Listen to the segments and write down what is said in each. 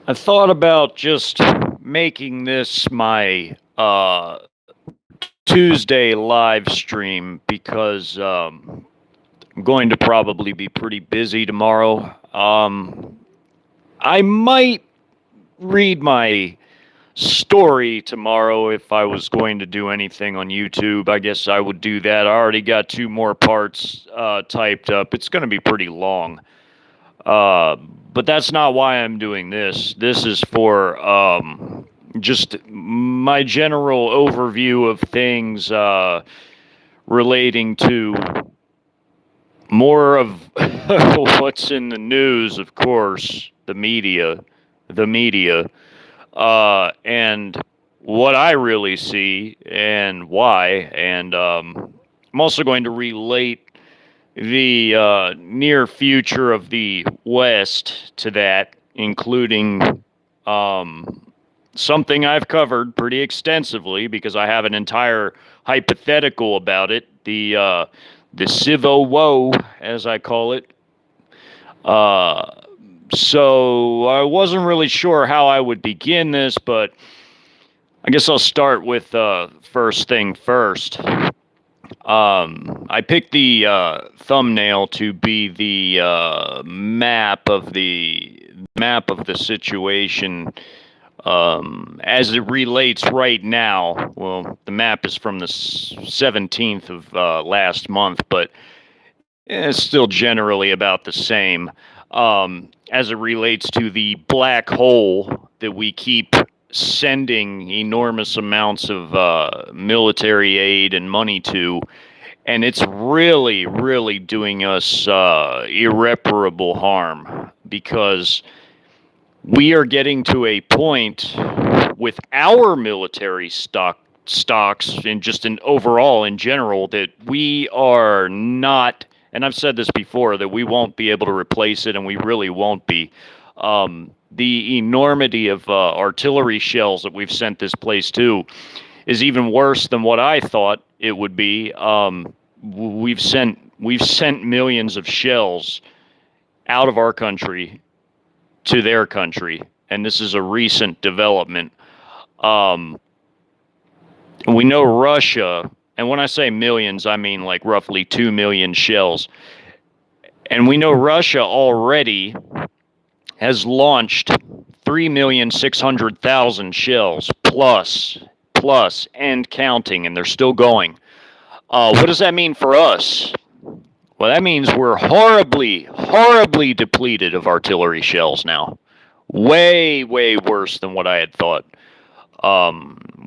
I thought about just making this my Tuesday live stream because I'm going to probably be pretty busy tomorrow. I might read my story tomorrow if I was going to do anything on YouTube. I guess I would do that. I already got two more parts typed up. It's going to be pretty long. Uh, but that's not why I'm doing this. This is for just my general overview of things relating to more of what's in the news, of course, the media, and what I really see and why. And I'm also going to relate the near future of the West to that, including something I've covered pretty extensively because I have an entire hypothetical about it. The civ-o, as I call it. Uh, so I wasn't really sure how I would begin this, but I guess I'll start with first thing first. I picked the thumbnail to be the map of the situation as it relates right now. Well, the map is from the 17th of last month, but it's still generally about the same as it relates to the black hole that we keep sending enormous amounts of military aid and money to. And it's really, really doing us irreparable harm because we are getting to a point with our military stocks and just in overall in general that we are not, and I've said this before, that we won't be able to replace it, and we really won't be. The enormity of artillery shells that we've sent this place to is even worse than what I thought it would be. We've sent millions of shells out of our country to their country, and this is a recent development. Um, we know Russia, and when I say millions, I mean like roughly 2 million shells. And we know Russia already has launched 3,600,000 shells plus, and counting, and they're still going. What does that mean for us? Well, that means we're horribly, horribly depleted of artillery shells now. Way, way worse than what I had thought.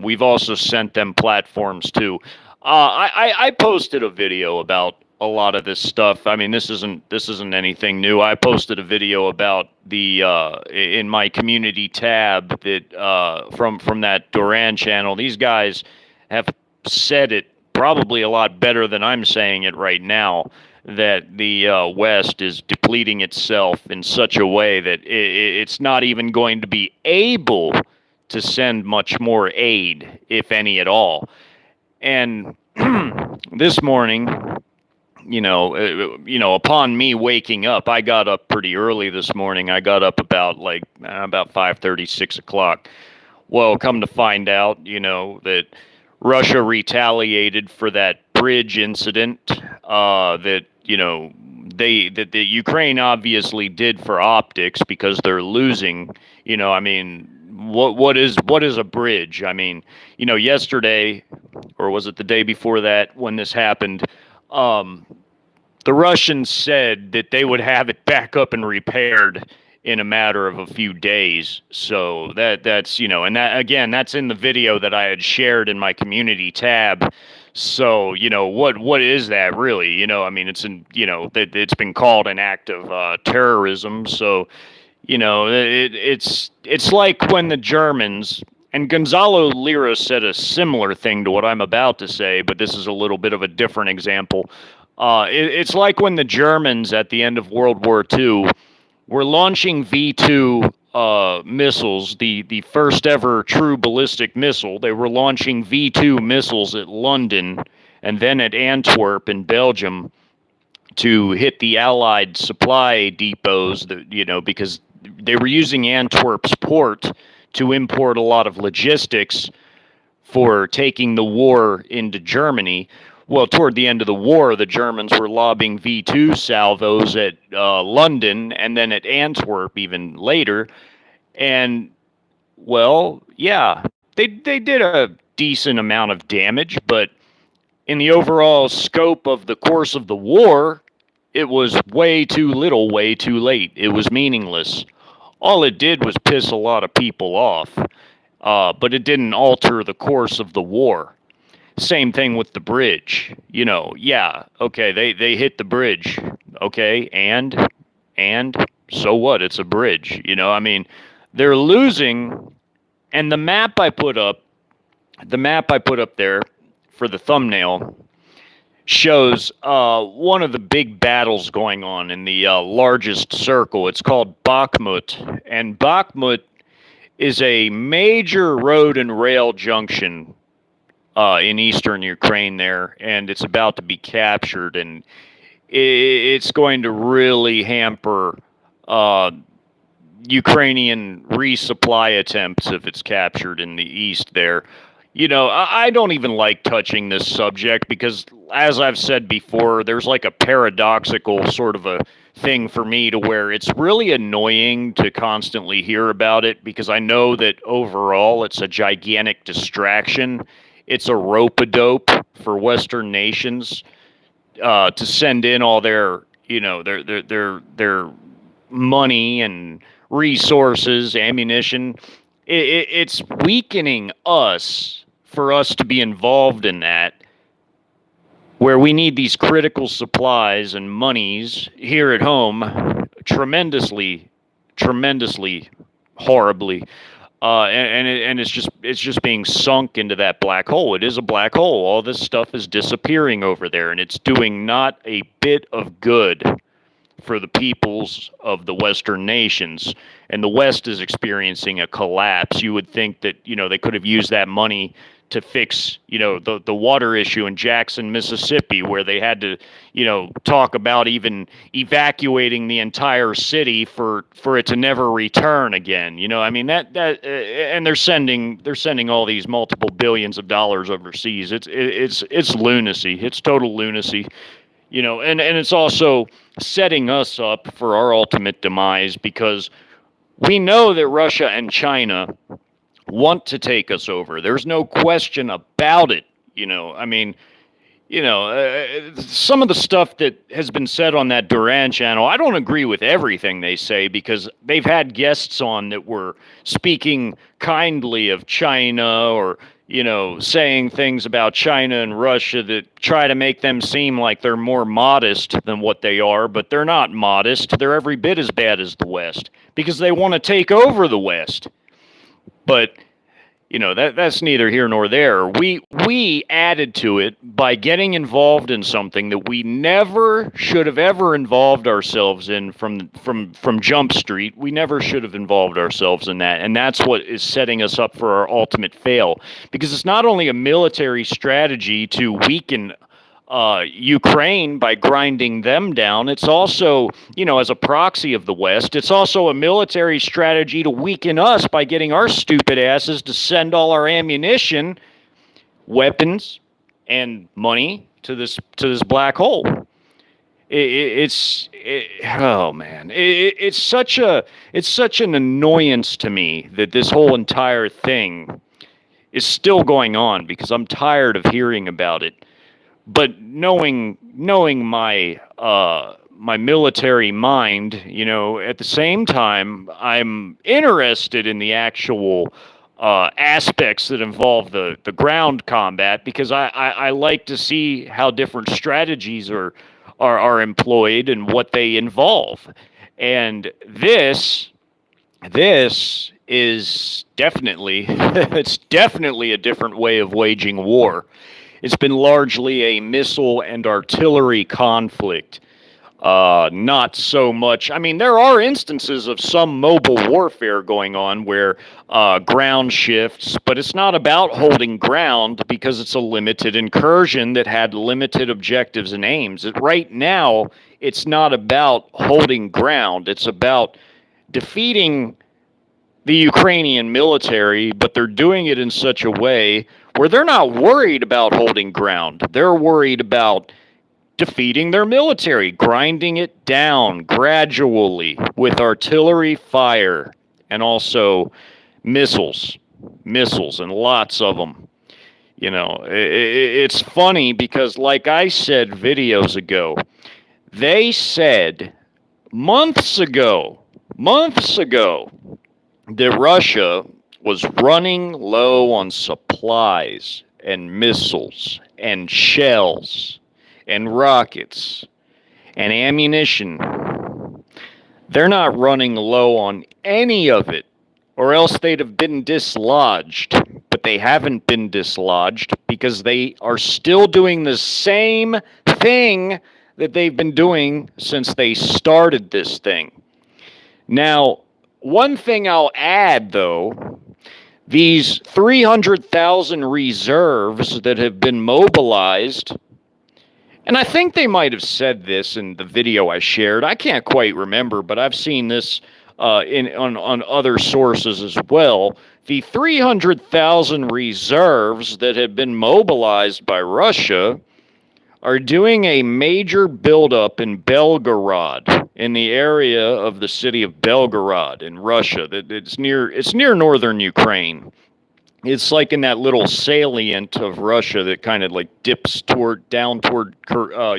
We've also sent them platforms too. I posted a video about a lot of this stuff. I mean, this isn't anything new. I posted a video about the in my community tab that from that Duran channel. These guys have said it probably a lot better than I'm saying it right now. That the West is depleting itself in such a way that it's not even going to be able to send much more aid, if any at all. And this morning, upon me waking up, I got up pretty early this morning. I got up about 5:30, 6 o'clock. Well, come to find out, that Russia retaliated for that bridge incident that that the Ukraine obviously did for optics because they're losing. I mean, what is a bridge? I mean, yesterday, or was it the day before that when this happened? Um, the Russians said that they would have it back up and repaired in a matter of a few days. So that's and that again, that's in the video that I had shared in my community tab. So what is that really? I mean, it's been called an act of terrorism. So it's like when the Germans, and Gonzalo Lira said a similar thing to what I'm about to say, but this is a little bit of a different example. It's like when the Germans at the end of World War II were launching V2 missiles, the first ever true ballistic missile. They were launching V2 missiles at London and then at Antwerp in Belgium to hit the Allied supply depots, because they were using Antwerp's port to import a lot of logistics for taking the war into Germany. Well, toward the end of the war, the Germans were lobbing V2 salvos at London and then at Antwerp even later. And, well, yeah, they did a decent amount of damage, but in the overall scope of the course of the war, it was way too little, way too late. It was meaningless. All it did was piss a lot of people off, but it didn't alter the course of the war. Same thing with the bridge. Yeah, okay, they hit the bridge. Okay, and so what? It's a bridge. I mean, they're losing, and the map I put up there for the thumbnail shows one of the big battles going on in the largest circle. It's called Bakhmut, and Bakhmut is a major road and rail junction in eastern Ukraine there, and it's about to be captured, and it's going to really hamper Ukrainian resupply attempts if it's captured in the east there. I don't even like touching this subject because, as I've said before, there's like a paradoxical sort of a thing for me to where it's really annoying to constantly hear about it because I know that overall it's a gigantic distraction. It's a rope-a-dope for Western nations to send in all their, their money and resources, ammunition. It's weakening us for us to be involved in that, where we need these critical supplies and monies here at home tremendously, horribly. And it's just being sunk into that black hole. It is a black hole. All this stuff is disappearing over there, and it's doing not a bit of good for the peoples of the Western nations. And the West is experiencing a collapse. You would think that, they could have used that money to fix, the water issue in Jackson, Mississippi, where they had to, talk about even evacuating the entire city for it to never return again. I mean, and they're sending all these multiple billions of dollars overseas. It's lunacy. It's total lunacy. And it's also setting us up for our ultimate demise because we know that Russia and China want to take us over. There's no question about it. I mean, some of the stuff that has been said on that Duran channel, I don't agree with everything they say because they've had guests on that were speaking kindly of China or, saying things about China and Russia that try to make them seem like they're more modest than what they are, but they're not modest. They're every bit as bad as the West because they want to take over the West. But that's neither here nor there. We added to it by getting involved in something that we never should have ever involved ourselves in from Jump Street. We never should have involved ourselves in that, and that's what is setting us up for our ultimate fail. Because it's not only a military strategy to weaken Ukraine by grinding them down. It's also, as a proxy of the West, it's also a military strategy to weaken us by getting our stupid asses to send all our ammunition, weapons, and money to this black hole. It's such an annoyance to me that this whole entire thing is still going on because I'm tired of hearing about it. But knowing my my military mind, at the same time, I'm interested in the actual aspects that involve the ground combat because I like to see how different strategies are employed and what they involve. And this is definitely it's definitely a different way of waging war. It's been largely a missile and artillery conflict. Not so much. I mean, there are instances of some mobile warfare going on where ground shifts, but it's not about holding ground because it's a limited incursion that had limited objectives and aims. Right now, it's not about holding ground. It's about defeating the Ukrainian military, but they're doing it in such a way where they're not worried about holding ground. They're worried about defeating their military, grinding it down gradually with artillery fire and also missiles, and lots of them. You know, it's funny because, like I said videos ago, they said months ago, that Russia was running low on supplies and missiles and shells and rockets and ammunition. They're not running low on any of it, or else they'd have been dislodged. But they haven't been dislodged because they are still doing the same thing that they've been doing since they started this thing. Now, one thing I'll add, though, these 300,000 reserves that have been mobilized, and I think they might have said this in the video I shared. I can't quite remember, but I've seen this on other sources as well. The 300,000 reserves that have been mobilized by Russia are doing a major buildup in Belgorod, in the area of the city of Belgorod in Russia. It's near northern Ukraine. It's like in that little salient of Russia that kind of like dips down toward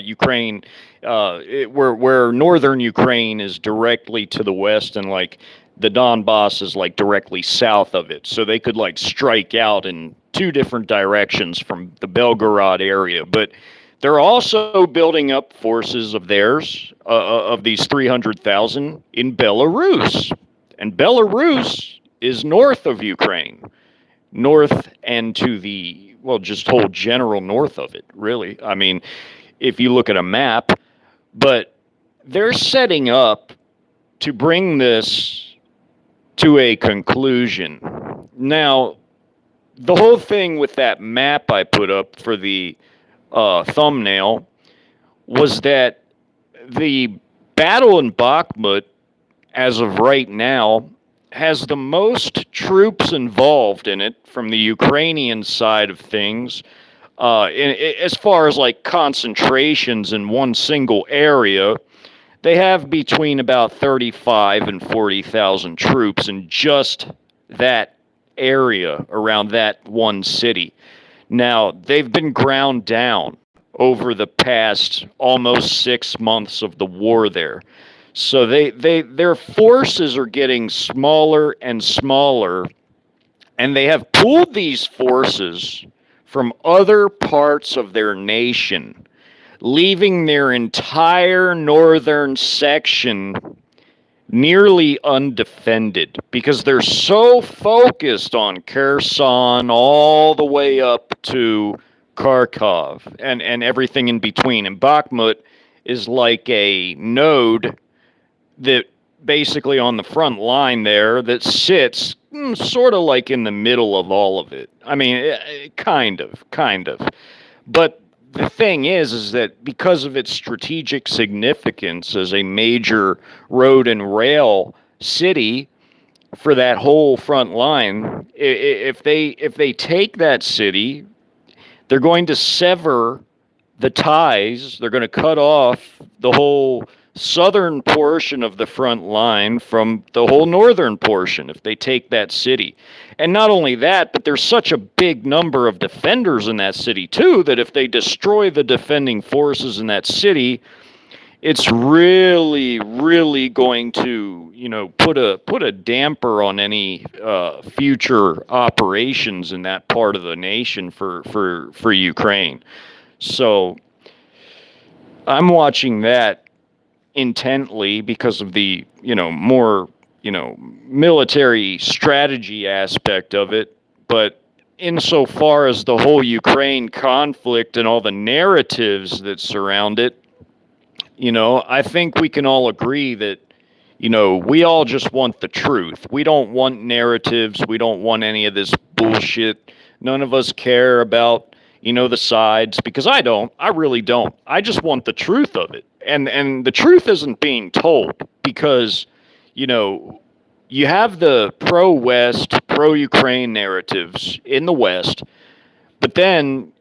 Ukraine, where northern Ukraine is directly to the west, and like the Donbass is like directly south of it. So they could like strike out in two different directions from the Belgorod area. But they're also building up forces of theirs, of these 300,000 in Belarus. And Belarus is north of Ukraine. North and to the, well, just whole general north of it, really. I mean, if you look at a map, but they're setting up to bring this to a conclusion. Now, the whole thing with that map I put up for the thumbnail was that the battle in Bakhmut, as of right now, has the most troops involved in it from the Ukrainian side of things, as far as like concentrations in one single area. They have between about 35 and 40,000 troops in just that area around that one city. Now, they've been ground down over the past almost 6 months of the war there. So their forces are getting smaller and smaller, and they have pulled these forces from other parts of their nation, leaving their entire northern section nearly undefended because they're so focused on Kherson all the way up to Kharkov and everything in between. And Bakhmut is like a node that basically on the front line there that sits sort of like in the middle of all of it. I mean, kind of. But the thing is that because of its strategic significance as a major road and rail city for that whole front line, if they take that city, they're going to sever the ties. They're going to cut off the whole southern portion of the front line from the whole northern portion if they take that city. And not only that, but there's such a big number of defenders in that city too, that if they destroy the defending forces in that city, it's really going to, put a damper on any future operations in that part of the nation for Ukraine. So I'm watching that intently because of the, more, military strategy aspect of it. But insofar as the whole Ukraine conflict and all the narratives that surround it, I think we can all agree that, we all just want the truth. We don't want narratives. We don't want any of this bullshit. None of us care about, the sides, because I don't. I really don't. I just want the truth of it. And the truth isn't being told because, you know, you have the pro-West, pro-Ukraine narratives in the West, but then,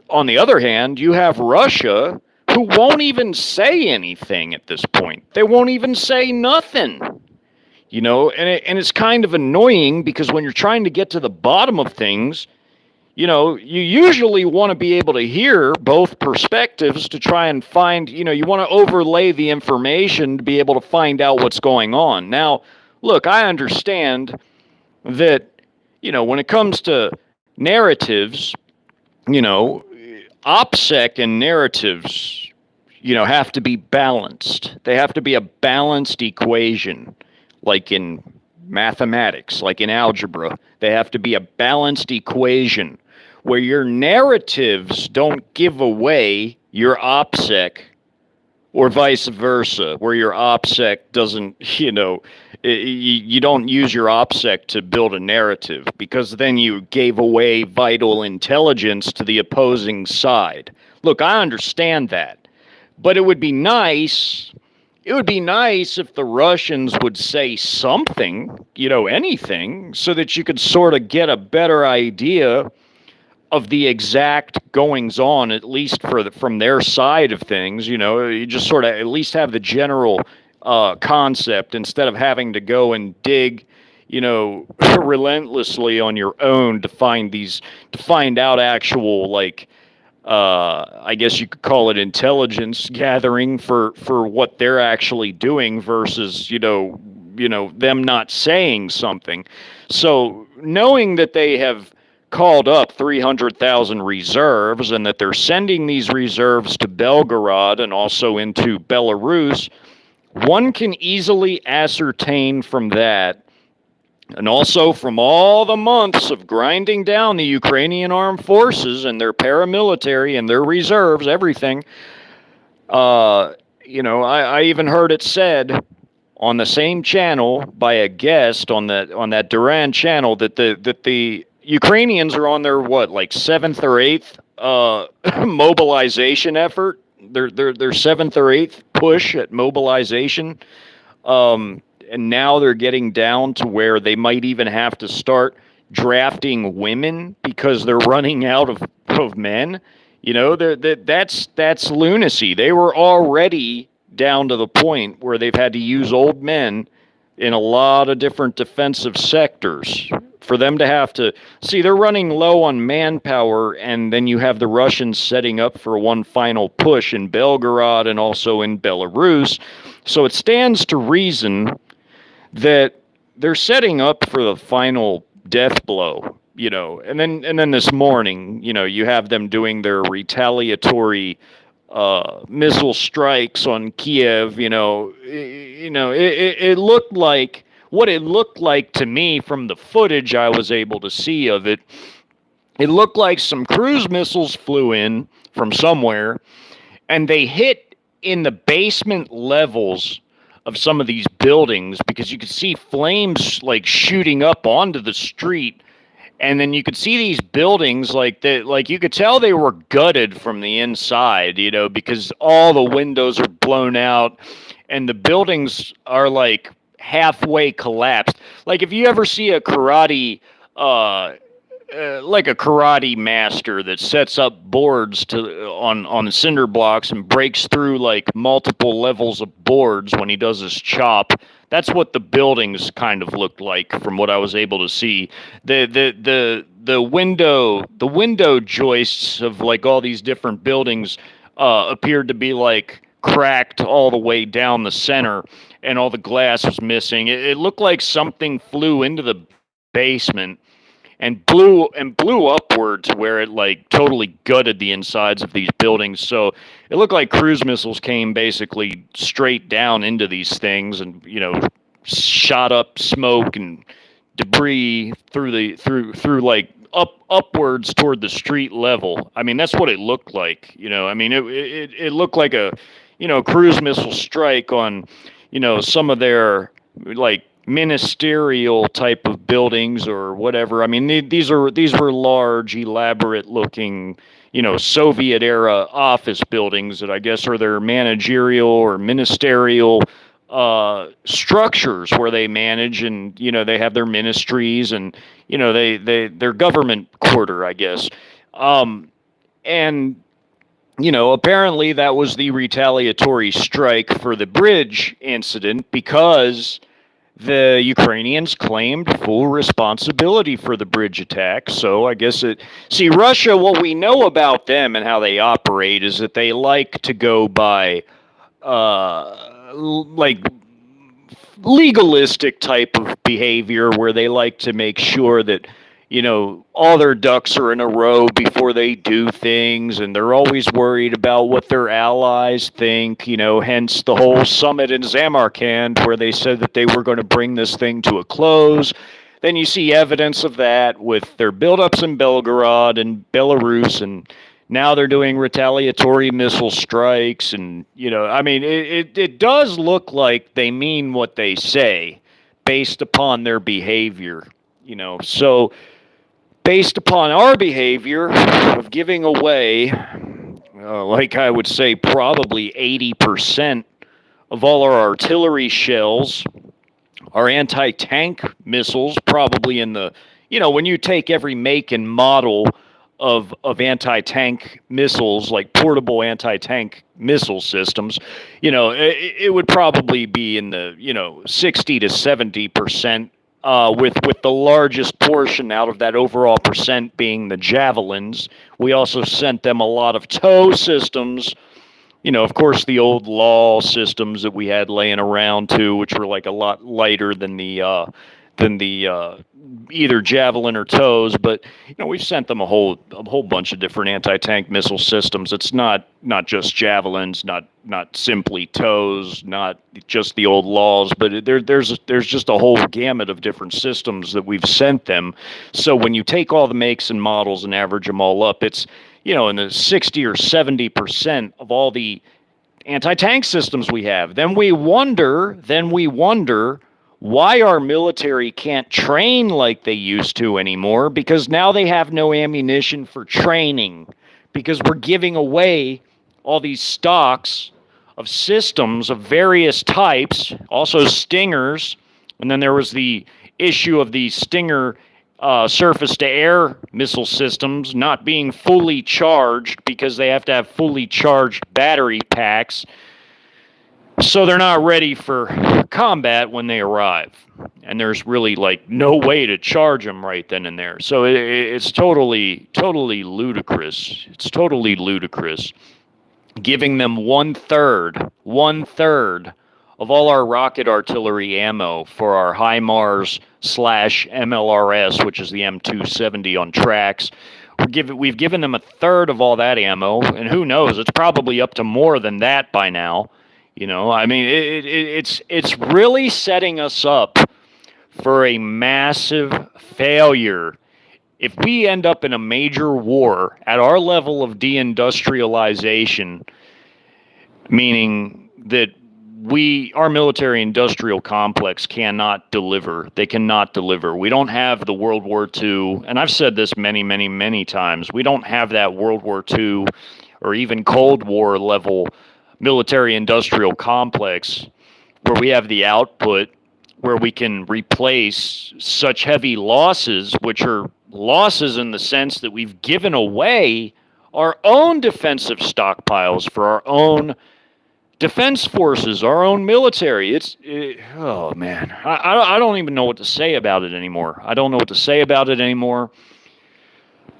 on the other hand, you have Russia who won't even say anything at this point. They won't even say nothing. And it's kind of annoying because when you're trying to get to the bottom of things, you usually want to be able to hear both perspectives to try and find, you want to overlay the information to be able to find out what's going on. Now, look, I understand that, when it comes to narratives, OPSEC and narratives, have to be balanced. They have to be a balanced equation, like in mathematics, like in algebra. They have to be a balanced equation where your narratives don't give away your OPSEC, or vice versa, where your OPSEC doesn't, you don't use your OPSEC to build a narrative, because then you gave away vital intelligence to the opposing side. Look, I understand that, but it would be nice if the Russians would say something, anything, so that you could sort of get a better idea of the exact goings on, at least from their side of things. You just sort of at least have the general concept, instead of having to go and dig, relentlessly on your own to find out actual, like, I guess you could call it intelligence gathering for what they're actually doing versus, them not saying something. So knowing that they have called up 300,000 reserves and that they're sending these reserves to Belgorod and also into Belarus, one can easily ascertain from that, and also from all the months of grinding down the Ukrainian armed forces and their paramilitary and their reserves, everything, I even heard it said on the same channel by a guest on that Duran channel that the Ukrainians are on their seventh or eighth mobilization effort. Their seventh or eighth push at mobilization, and now they're getting down to where they might even have to start drafting women because they're running out of men. That's lunacy. They were already down to the point where they've had to use old men in a lot of different defensive sectors. For them to have to see, they're running low on manpower, and then you have the Russians setting up for one final push in Belgorod and also in Belarus. So it stands to reason that they're setting up for the final death blow, and then this morning, you have them doing their retaliatory missile strikes on Kiev. It looked like, what it looked like to me from the footage I was able to see of it, it looked like some cruise missiles flew in from somewhere, and they hit in the basement levels of some of these buildings, because you could see flames like shooting up onto the street, and then you could see these buildings like you could tell they were gutted from the inside, because all the windows are blown out, and the buildings are like halfway collapsed. Like if you ever see a karate master that sets up boards on cinder blocks and breaks through like multiple levels of boards when he does his chop. That's what the buildings kind of looked like from what I was able to see. The window joists of like all these different buildings appeared to be like cracked all the way down the center, and all the glass was missing. It looked like something flew into the basement and blew upwards, where it like totally gutted the insides of these buildings. So it looked like cruise missiles came basically straight down into these things, and shot up smoke and debris through like upwards toward the street level. I mean, that's what it looked like. It looked like a cruise missile strike on some of their like ministerial type of buildings or whatever. I mean, these were large, elaborate looking, Soviet era office buildings that I guess are their managerial or ministerial structures where they manage, and they have their ministries, and their government quarter, I guess. And apparently that was the retaliatory strike for the bridge incident, because the Ukrainians claimed full responsibility for the bridge attack. So I guess Russia, what we know about them and how they operate is that they like to go by like legalistic type of behavior, where they like to make sure that all their ducks are in a row before they do things, and they're always worried about what their allies think, hence the whole summit in Samarkand, where they said that they were going to bring this thing to a close. Then you see evidence of that with their buildups in Belgorod and Belarus, and now they're doing retaliatory missile strikes, and it does look like they mean what they say based upon their behavior. So based upon our behavior of giving away, like I would say, probably 80% of all our artillery shells, our anti-tank missiles, probably in the, when you take every make and model of anti-tank missiles, like portable anti-tank missile systems, it would probably be in the, 60 to 70%. With the largest portion out of that overall percent being the javelins. We also sent them a lot of tow systems. Of course, the old law systems that we had laying around too, which were like a lot lighter than the either javelin or tows. But we've sent them a whole bunch of different anti-tank missile systems. It's not just javelins, not simply tows, not just the old laws, but there's just a whole gamut of different systems that we've sent them. So when you take all the makes and models and average them all up, it's in the 60 or 70% of all the anti-tank systems we have. Then we wonder why our military can't train like they used to anymore, because now they have no ammunition for training, because we're giving away all these stocks of systems of various types, also Stingers, and then there was the issue of the Stinger surface-to-air missile systems not being fully charged, because they have to have fully charged battery packs, so they're not ready for combat when they arrive. And there's really no way to charge them right then and there. So it's totally ludicrous. It's totally ludicrous. Giving them one third of all our rocket artillery ammo for our HIMARS/MLRS, which is the M270 on tracks. We've given them a third of all that ammo, and who knows, it's probably up to more than that by now. It's really setting us up for a massive failure. If we end up in a major war at our level of deindustrialization, meaning that our military industrial complex cannot deliver. They cannot deliver. We don't have the World War II, and I've said this many, many, many times, we don't have that World War II or even Cold War level military industrial complex where we have the output where we can replace such heavy losses, which are losses in the sense that we've given away our own defensive stockpiles for our own defense forces, our own military. Oh man, I don't even know what to say about it anymore.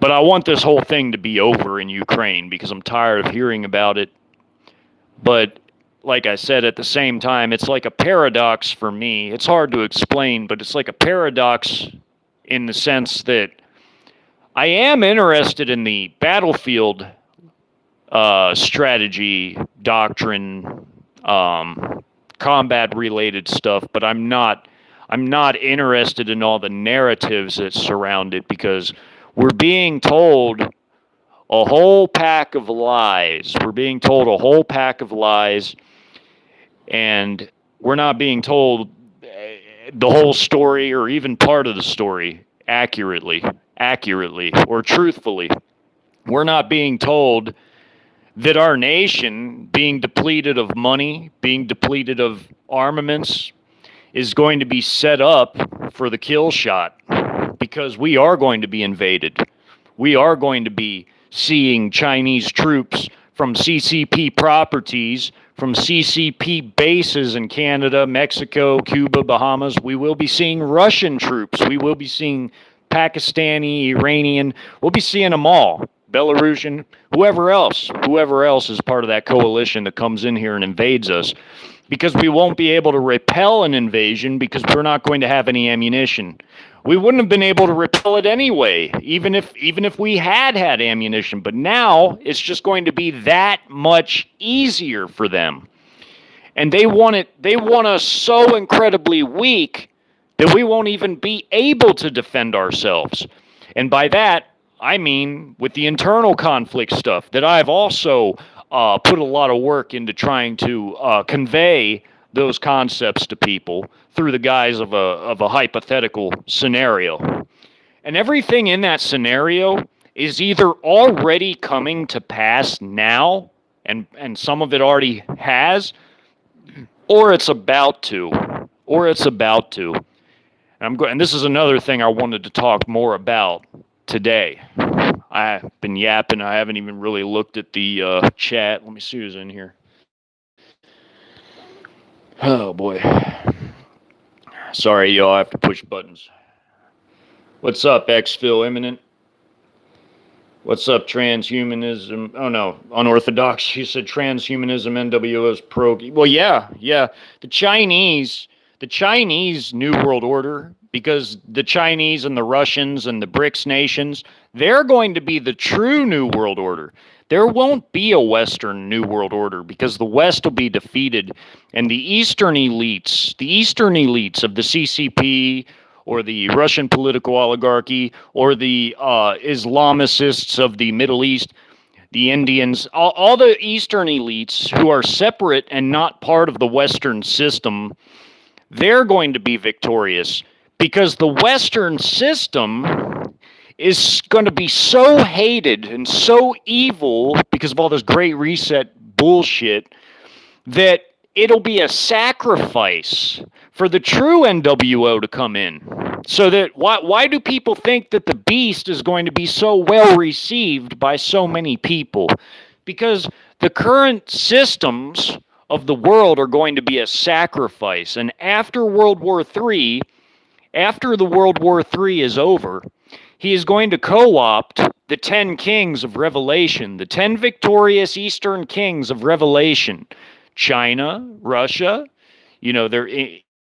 But I want this whole thing to be over in Ukraine, because I'm tired of hearing about it. But like I said, at the same time, it's like a paradox for me. It's hard to explain, but it's like a paradox in the sense that I am interested in the battlefield strategy, doctrine, combat-related stuff, but I'm not interested in all the narratives that surround it, because we're being told a whole pack of lies. And we're not being told the whole story or even part of the story accurately or truthfully. We're not being told that our nation, being depleted of money, being depleted of armaments is going to be set up for the kill shot, because we are going to be invaded. We are going to be seeing Chinese troops from CCP properties, from CCP bases in Canada, Mexico, Cuba, Bahamas. We will be seeing Russian troops. We will be seeing Pakistani, Iranian. We'll be seeing them all. Belarusian, whoever else is part of that coalition that comes in here and invades us, because we won't be able to repel an invasion because we're not going to have any ammunition. We wouldn't have been able to repel it anyway, even if we had ammunition. But now it's just going to be that much easier for them. And they want us so incredibly weak that we won't even be able to defend ourselves. And by that, I mean with the internal conflict stuff that I've also put a lot of work into trying to convey those concepts to people through the guise of a hypothetical scenario. And everything in that scenario is either already coming to pass now, and some of it already has, or it's about to. And this is another thing I wanted to talk more about today. I've been yapping. I haven't even really looked at the chat. Let me see who's in here. Oh, boy. Sorry, y'all. I have to push buttons. What's up, Xphil Imminent? What's up, transhumanism? Oh, no. Unorthodox. She said transhumanism, NWO's pro. Well, yeah. The Chinese New World Order, because the Chinese and the Russians and the BRICS nations, they're going to be the true New World Order. There won't be a Western New World Order because the West will be defeated, and the Eastern elites of the CCP or the Russian political oligarchy or the Islamicists of the Middle East, the Indians, all the Eastern elites who are separate and not part of the Western system, they're going to be victorious, because the Western system is going to be so hated and so evil because of all this Great Reset bullshit that it'll be a sacrifice for the true NWO to come in. So that why do people think that the beast is going to be so well received by so many people? Because the current systems of the world are going to be a sacrifice. And after World War III, after the World War III is over, he is going to co-opt the 10 kings of Revelation, the 10 victorious Eastern kings of Revelation. China, Russia, they're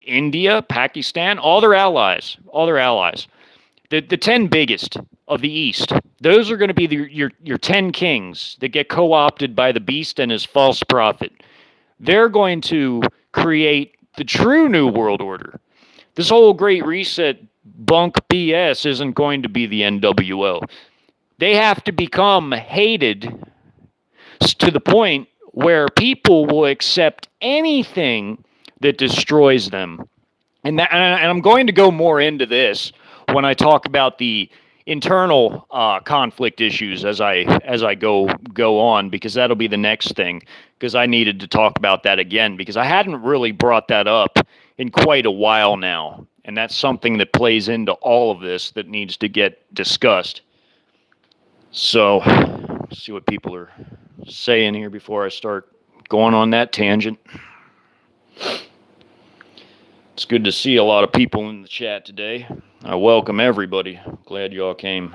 India, Pakistan, all their allies. The 10 biggest of the East. Those are going to be your 10 kings that get co-opted by the beast and his false prophet. They're going to create the true New World Order. This whole Great Reset bunk BS isn't going to be the NWO. They have to become hated to the point where people will accept anything that destroys them. And I'm going to go more into this when I talk about the internal conflict issues as I go on, because that'll be the next thing, because I needed to talk about that again, because I hadn't really brought that up in quite a while now. And that's something that plays into all of this that needs to get discussed. So, let's see what people are saying here before I start going on that tangent. It's good to see a lot of people in the chat today. I welcome everybody. Glad y'all came.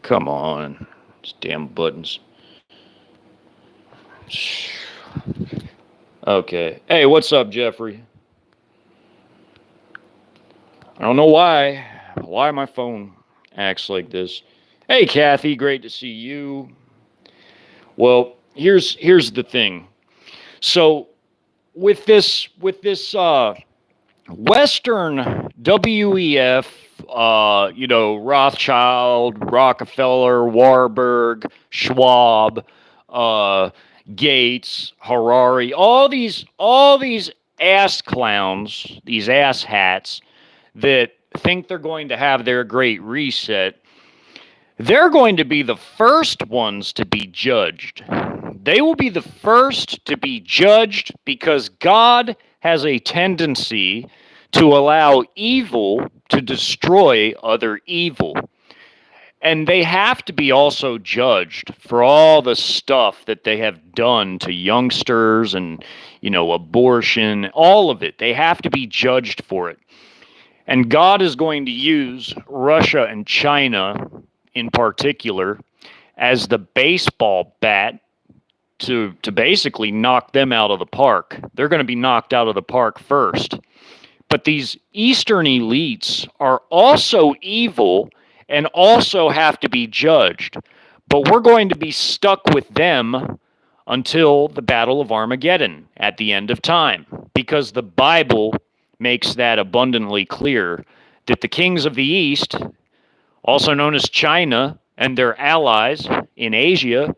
Come on. These damn buttons. Okay. Hey, what's up, Jeffrey? I don't know why my phone acts like this. Hey, Kathy, great to see you. Well, here's the thing. So with this Western WEF, Rothschild, Rockefeller, Warburg, Schwab, Gates, Harari, all these ass clowns, these ass hats that think they're going to have their Great Reset, they're going to be the first ones to be judged. They will be the first to be judged because God has a tendency to allow evil to destroy other evil. And they have to be also judged for all the stuff that they have done to youngsters and, abortion, all of it. They have to be judged for it. And God is going to use Russia and China in particular as the baseball bat to basically knock them out of the park. They're going to be knocked out of the park first. But these Eastern elites are also evil and also have to be judged. But we're going to be stuck with them until the Battle of Armageddon at the end of time, because the Bible makes that abundantly clear that the kings of the East, also known as China and their allies in Asia,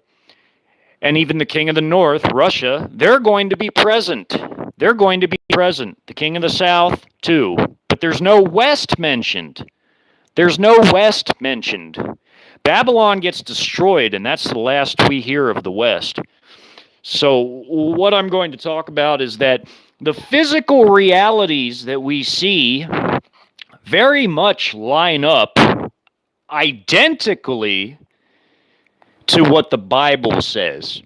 and even the king of the North, Russia, they're going to be present. They're going to be present. The king of the South, too. But there's no West mentioned. There's no West mentioned. Babylon gets destroyed, and that's the last we hear of the West. So what I'm going to talk about is that the physical realities that we see very much line up identically to what the Bible says.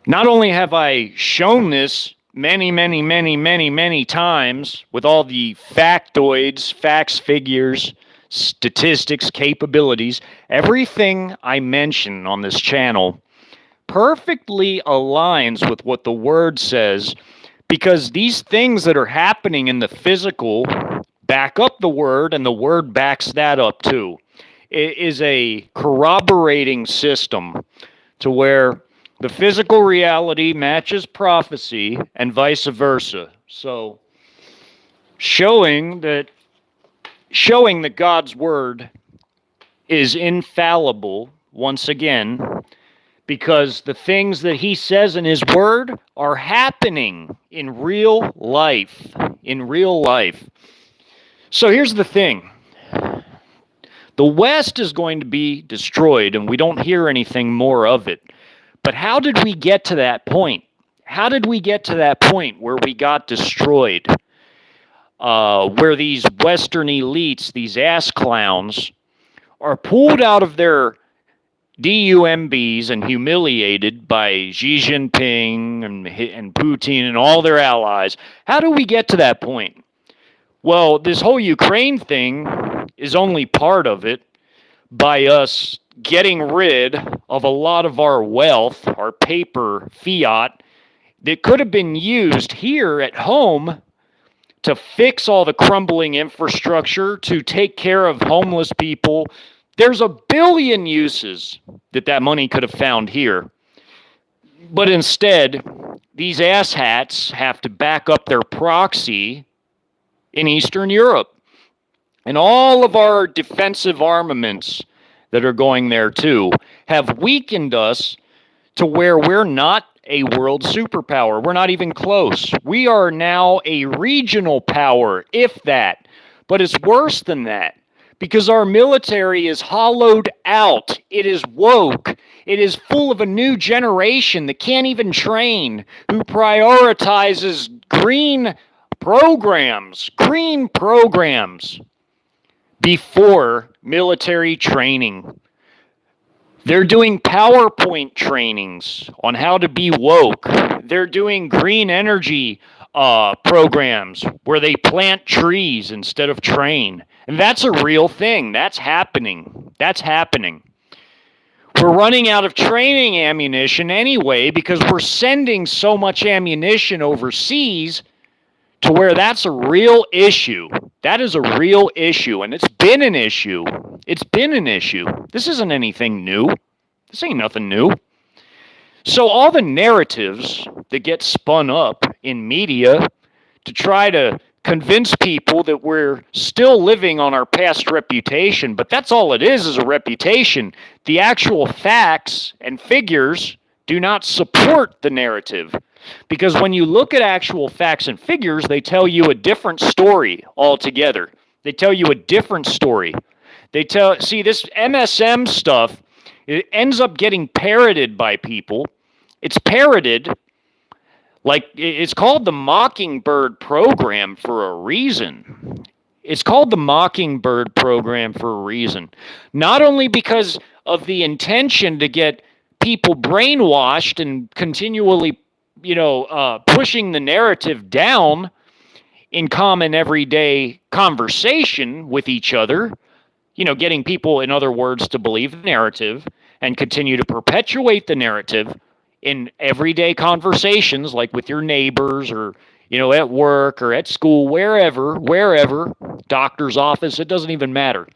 Not only have I shown this many times with all the factoids, facts, figures, statistics, capabilities, everything I mention on this channel perfectly aligns with what the Word says, because these things that are happening in the physical back up the Word, and the Word backs that up too. It is a corroborating system to where the physical reality matches prophecy and vice versa. So showing that God's Word is infallible once again, because the things that he says in his Word are happening in real life. So here's the thing. The West is going to be destroyed, and we don't hear anything more of it. But how did we get to that point? How did we get to that point where we got destroyed? Where these Western elites, these ass clowns, are pulled out of their DUMBs and humiliated by Xi Jinping and Putin and all their allies. How do we get to that point? Well, this whole Ukraine thing is only part of it, by us getting rid of a lot of our wealth, our paper fiat, that could have been used here at home to fix all the crumbling infrastructure, to take care of homeless people. There's a billion uses that money could have found here. But instead, these asshats have to back up their proxy in Eastern Europe. And all of our defensive armaments that are going there too have weakened us to where we're not a world superpower. We're not even close. We are now a regional power, if that. But it's worse than that, because our military is hollowed out. It is woke. It is full of a new generation that can't even train, who prioritizes green programs before military training. They're doing PowerPoint trainings on how to be woke. They're doing green energy programs where they plant trees instead of train. And that's a real thing. That's happening. We're running out of training ammunition anyway, because we're sending so much ammunition overseas, to where that's a real issue. That is a real issue, and it's been an issue. This isn't anything new. This ain't nothing new. So all the narratives that get spun up in media to try to convince people that we're still living on our past reputation, but that's all it is a reputation. The actual facts and figures do not support the narrative. Because when you look at actual facts and figures, they tell you a different story altogether. They tell you a different story. See, this MSM stuff, it ends up getting parroted by people, It's parroted. Like, it's called the Mockingbird program for a reason. It's called the Mockingbird program for a reason. Not only because of the intention to get people brainwashed and continually, pushing the narrative down in common everyday conversation with each other, getting people, in other words, to believe the narrative and continue to perpetuate the narrative in everyday conversations, like with your neighbors or, at work or at school, wherever, doctor's office, it doesn't even matter.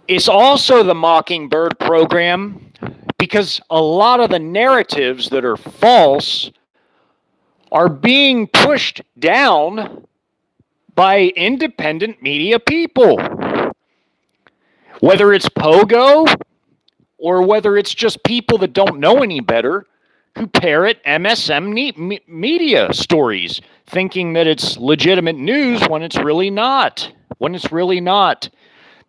It's also the Mockingbird program because a lot of the narratives that are false are being pushed down by independent media people. Whether it's Pogo or whether it's just people that don't know any better who parrot MSM media stories, thinking that it's legitimate news when it's really not.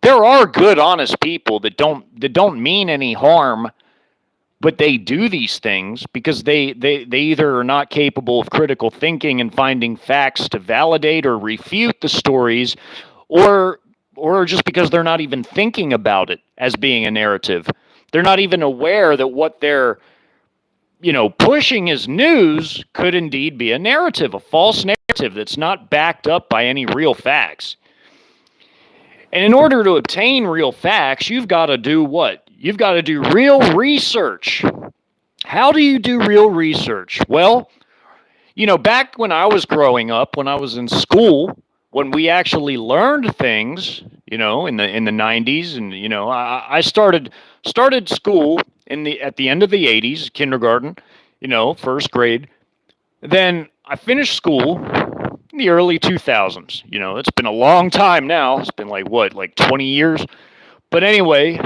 There are good, honest people that don't mean any harm, but they do these things because they either are not capable of critical thinking and finding facts to validate or refute the stories, or just because they're not even thinking about it as being a narrative. They're not even aware that what they're, pushing as news could indeed be a narrative, a false narrative that's not backed up by any real facts. And in order to obtain real facts, you've got to do what? You've got to do real research. How do you do real research? Well, back when I was growing up, when I was in school, when we actually learned things, in the 90s, and I started school at the end of the 80s, kindergarten, first grade. Then I finished school in the early 2000s. It's been a long time now. It's been like 20 years. But anyway,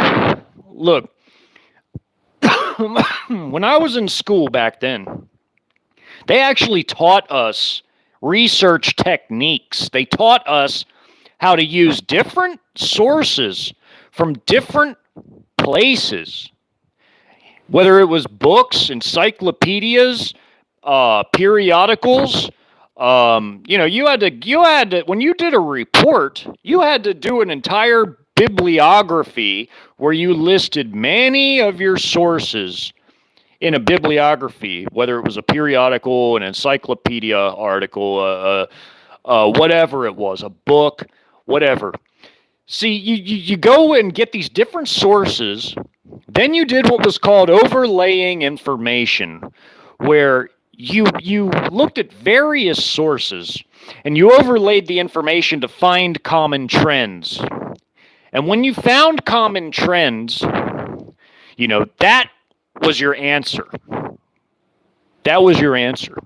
look, when I was in school back then, they actually taught us research techniques. They taught us how to use different sources from different places, whether it was books, encyclopedias, periodicals. You had to, when you did a report, you had to do an entire bibliography where you listed many of your sources in a bibliography, whether it was a periodical, an encyclopedia article, whatever it was, a book, whatever. See, you go and get these different sources. Then you did what was called overlaying information, where you looked at various sources and you overlaid the information to find common trends. And when you found common trends, that was your answer. That was your answer.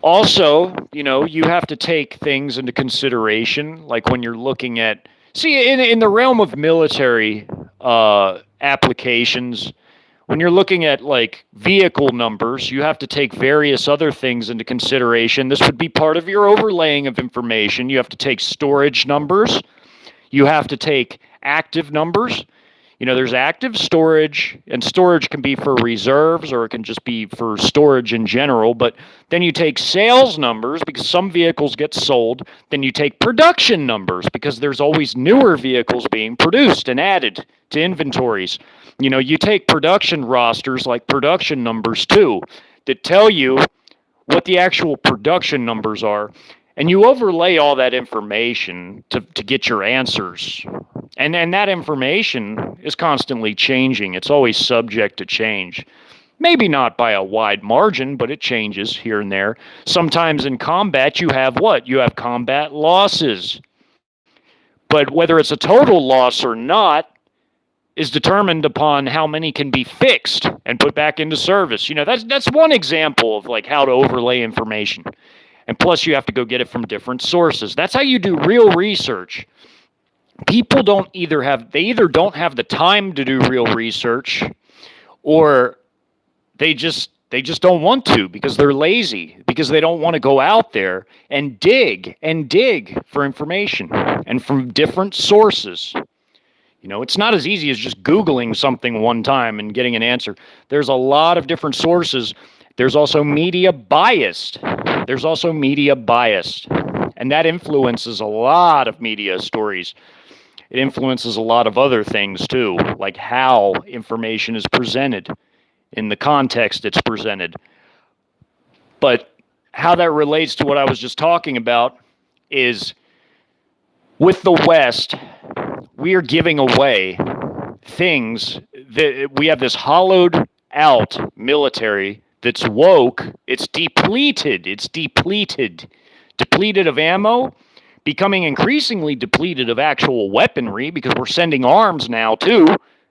Also, you have to take things into consideration, like when you're looking at, in the realm of military applications, when you're looking at like vehicle numbers, you have to take various other things into consideration. This would be part of your overlaying of information. You have to take storage numbers. You have to take active numbers. There's active storage, and storage can be for reserves or it can just be for storage in general. But then you take sales numbers because some vehicles get sold. Then you take production numbers because there's always newer vehicles being produced and added to inventories. You take production rosters like production numbers too that tell you what the actual production numbers are. And you overlay all that information to get your answers. And that information is constantly changing. It's always subject to change. Maybe not by a wide margin, but it changes here and there. Sometimes in combat, you have what? You have combat losses. But whether it's a total loss or not is determined upon how many can be fixed and put back into service. That's one example of like how to overlay information. And plus, you have to go get it from different sources. That's how you do real research. People either don't have the time to do real research, or they just don't want to because they're lazy, because they don't want to go out there and dig for information and from different sources. It's not as easy as just Googling something one time and getting an answer. There's a lot of different sources. There's also media biased. And that influences a lot of media stories. It influences a lot of other things too, like how information is presented, in the context it's presented. But how that relates to what I was just talking about is, with the West, we are giving away things that we have this hollowed out military that's woke. It's depleted of ammo, becoming increasingly depleted of actual weaponry, because we're sending arms now too.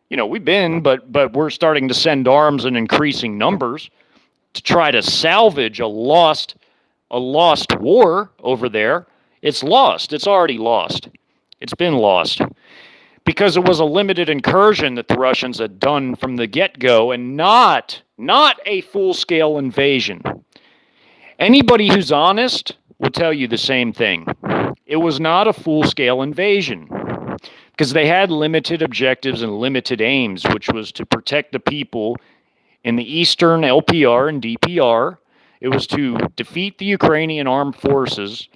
We've been, but we're starting to send arms in increasing numbers to try to salvage a lost war over there. It's lost. It's already lost. It's been lost because it was a limited incursion that the Russians had done from the get-go, and not a full-scale invasion. Anybody who's honest will tell you the same thing. It was not a full-scale invasion because they had limited objectives and limited aims, which was to protect the people in the eastern LPR and DPR. It was to defeat the Ukrainian armed forces,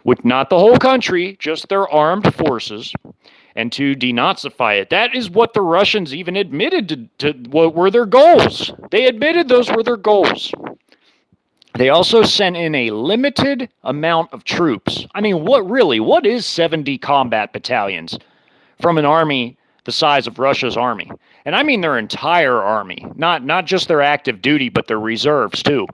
with not the whole country, just their armed forces, and to denazify it. That is what the Russians even admitted to what were their goals. They admitted those were their goals. They also sent in a limited amount of troops. I mean, what is 70 combat battalions from an army the size of Russia's army? And I mean their entire army, not just their active duty, but their reserves too.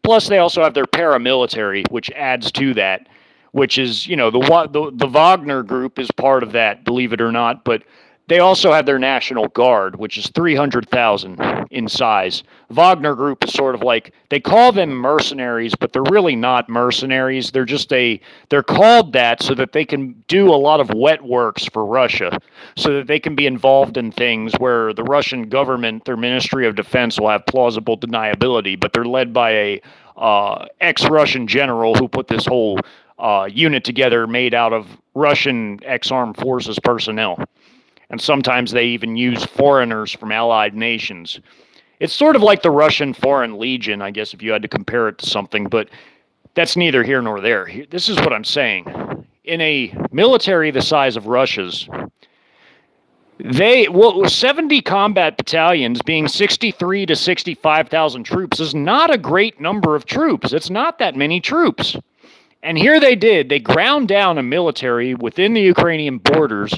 Plus, they also have their paramilitary, which adds to that, which is, the Wagner group is part of that, believe it or not, but they also have their National Guard, which is 300,000 in size. Wagner group is sort of like, they call them mercenaries, but they're really not mercenaries. They're just they're called that so that they can do a lot of wet works for Russia, so that they can be involved in things where the Russian government, their Ministry of Defense, will have plausible deniability, but they're led by a ex-Russian general who put this whole unit together made out of Russian ex-armed forces personnel. And sometimes they even use foreigners from allied nations. It's sort of like the Russian Foreign Legion, I guess, if you had to compare it to something, but that's neither here nor there. This is what I'm saying. In a military the size of Russia's, 70 combat battalions being 63 to 65,000 troops is not a great number of troops. It's not that many troops. And here they ground down a military within the Ukrainian borders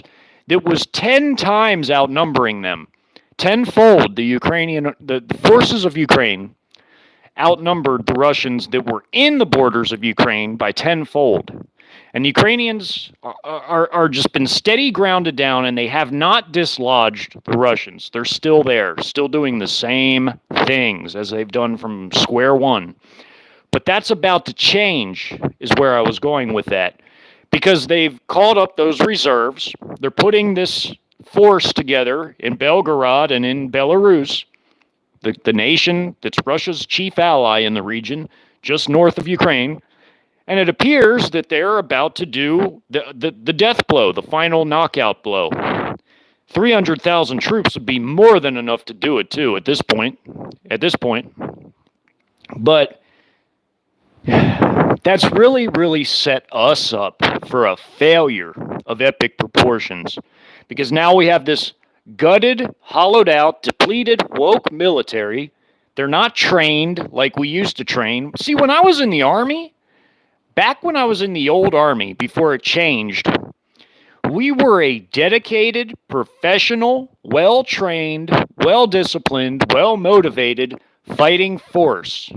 that was 10 times outnumbering them. Tenfold, the forces of Ukraine outnumbered the Russians that were in the borders of Ukraine by tenfold. And the Ukrainians are just been steady grounded down, and they have not dislodged the Russians. They're still there, still doing the same things as they've done from square one. But that's about to change, is where I was going with that. Because they've called up those reserves. They're putting this force together in Belgorod and in Belarus, the nation that's Russia's chief ally in the region, just north of Ukraine. And it appears that they're about to do the death blow, the final knockout blow. 300,000 troops would be more than enough to do it, too, at this point. But that's really, really set us up for a failure of epic proportions. Because now we have this gutted, hollowed out, depleted, woke military. They're not trained like we used to train. See, when I was in the Army, back when I was in the old Army, before it changed, we were a dedicated, professional, well-trained, well-disciplined, well-motivated fighting force.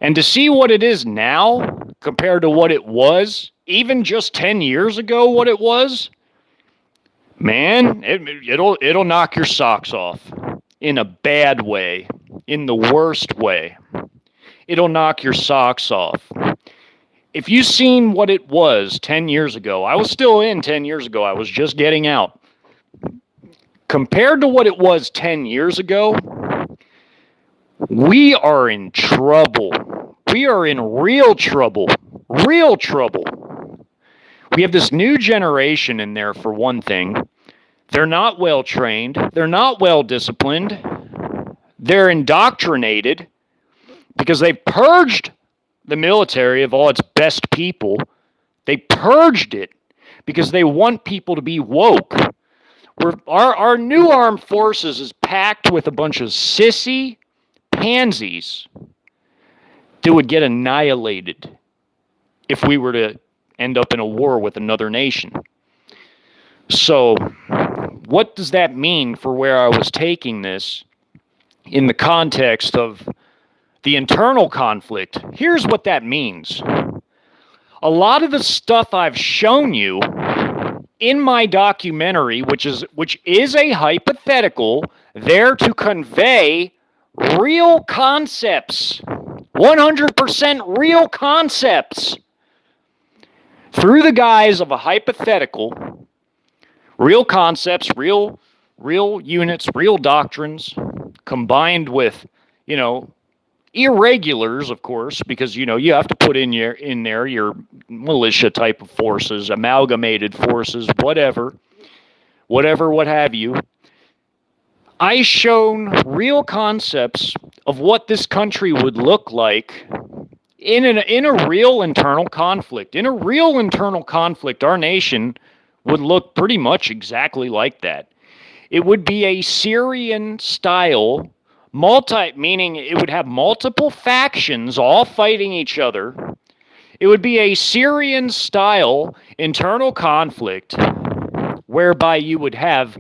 And to see what it is now compared to what it was, even just 10 years ago, what it was, man, it'll knock your socks off in a bad way, in the worst way. It'll knock your socks off. If you've seen what it was 10 years ago, I was still in 10 years ago, I was just getting out. Compared to what it was 10 years ago, we are in trouble. We are in real trouble. Real trouble. We have this new generation in there, for one thing. They're not well trained. They're not well disciplined. They're indoctrinated because they purged the military of all its best people. They purged it because they want people to be woke. Our new armed forces is packed with a bunch of sissy pansies that would get annihilated if we were to end up in a war with another nation. So, what does that mean for where I was taking this in the context of the internal conflict? Here's what that means. A lot of the stuff I've shown you in my documentary, which is a hypothetical there to convey real concepts, 100% real concepts, through the guise of a hypothetical, real concepts, real units, real doctrines, combined with, irregulars, of course, because, you have to put in there your militia type of forces, amalgamated forces, whatever, what have you. I shown real concepts of what this country would look like in a real internal conflict. In a real internal conflict, our nation would look pretty much exactly like that. It would be a Syrian-style meaning it would have multiple factions all fighting each other. It would be a Syrian-style internal conflict whereby you would have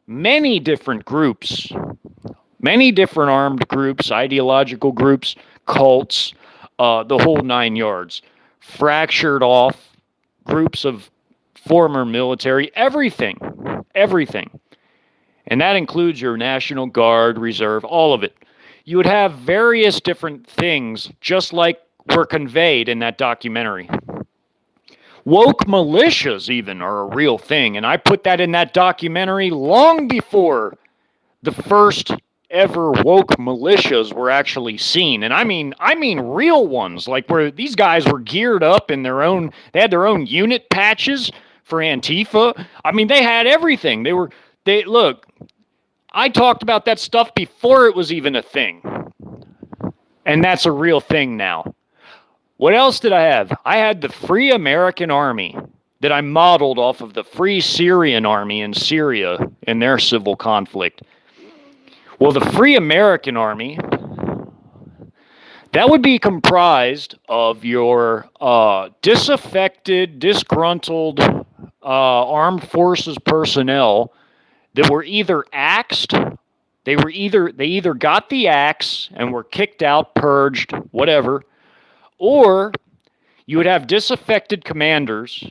many different groups, many different armed groups, ideological groups, cults, the whole 9 yards, fractured off groups of former military, everything. And that includes your National Guard, Reserve, all of it. You would have various different things, just like were conveyed in that documentary. Woke militias even are a real thing, and I put that in that documentary long before the first ever woke militias were actually seen. And I mean real ones, like where these guys were geared up in they had their own unit patches for Antifa. I mean, they had everything. Look, I talked about that stuff before it was even a thing. And that's a real thing now. What else did I have? I had the Free American Army that I modeled off of the Free Syrian Army in Syria in their civil conflict. Well, the Free American Army, that would be comprised of your disaffected, disgruntled armed forces personnel that were either axed, they either got the axe and were kicked out, purged, whatever, or you would have disaffected commanders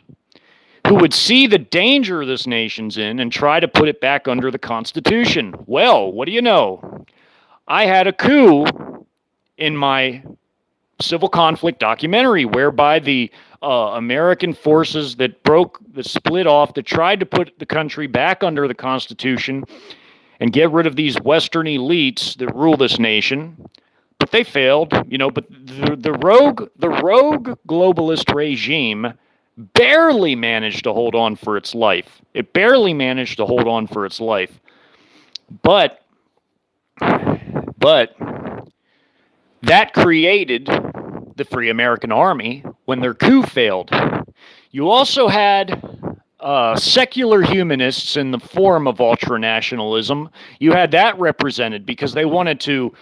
who would see the danger this nation's in and try to put it back under the Constitution. Well, what do you know? I had a coup in my civil conflict documentary whereby the American forces that split off, that tried to put the country back under the Constitution and get rid of these Western elites that rule this nation, but they failed, but the rogue globalist regime barely managed to hold on for its life. It barely managed to hold on for its life. But that created the Free American Army when their coup failed. You also had secular humanists in the form of ultranationalism. You had that represented because they wanted to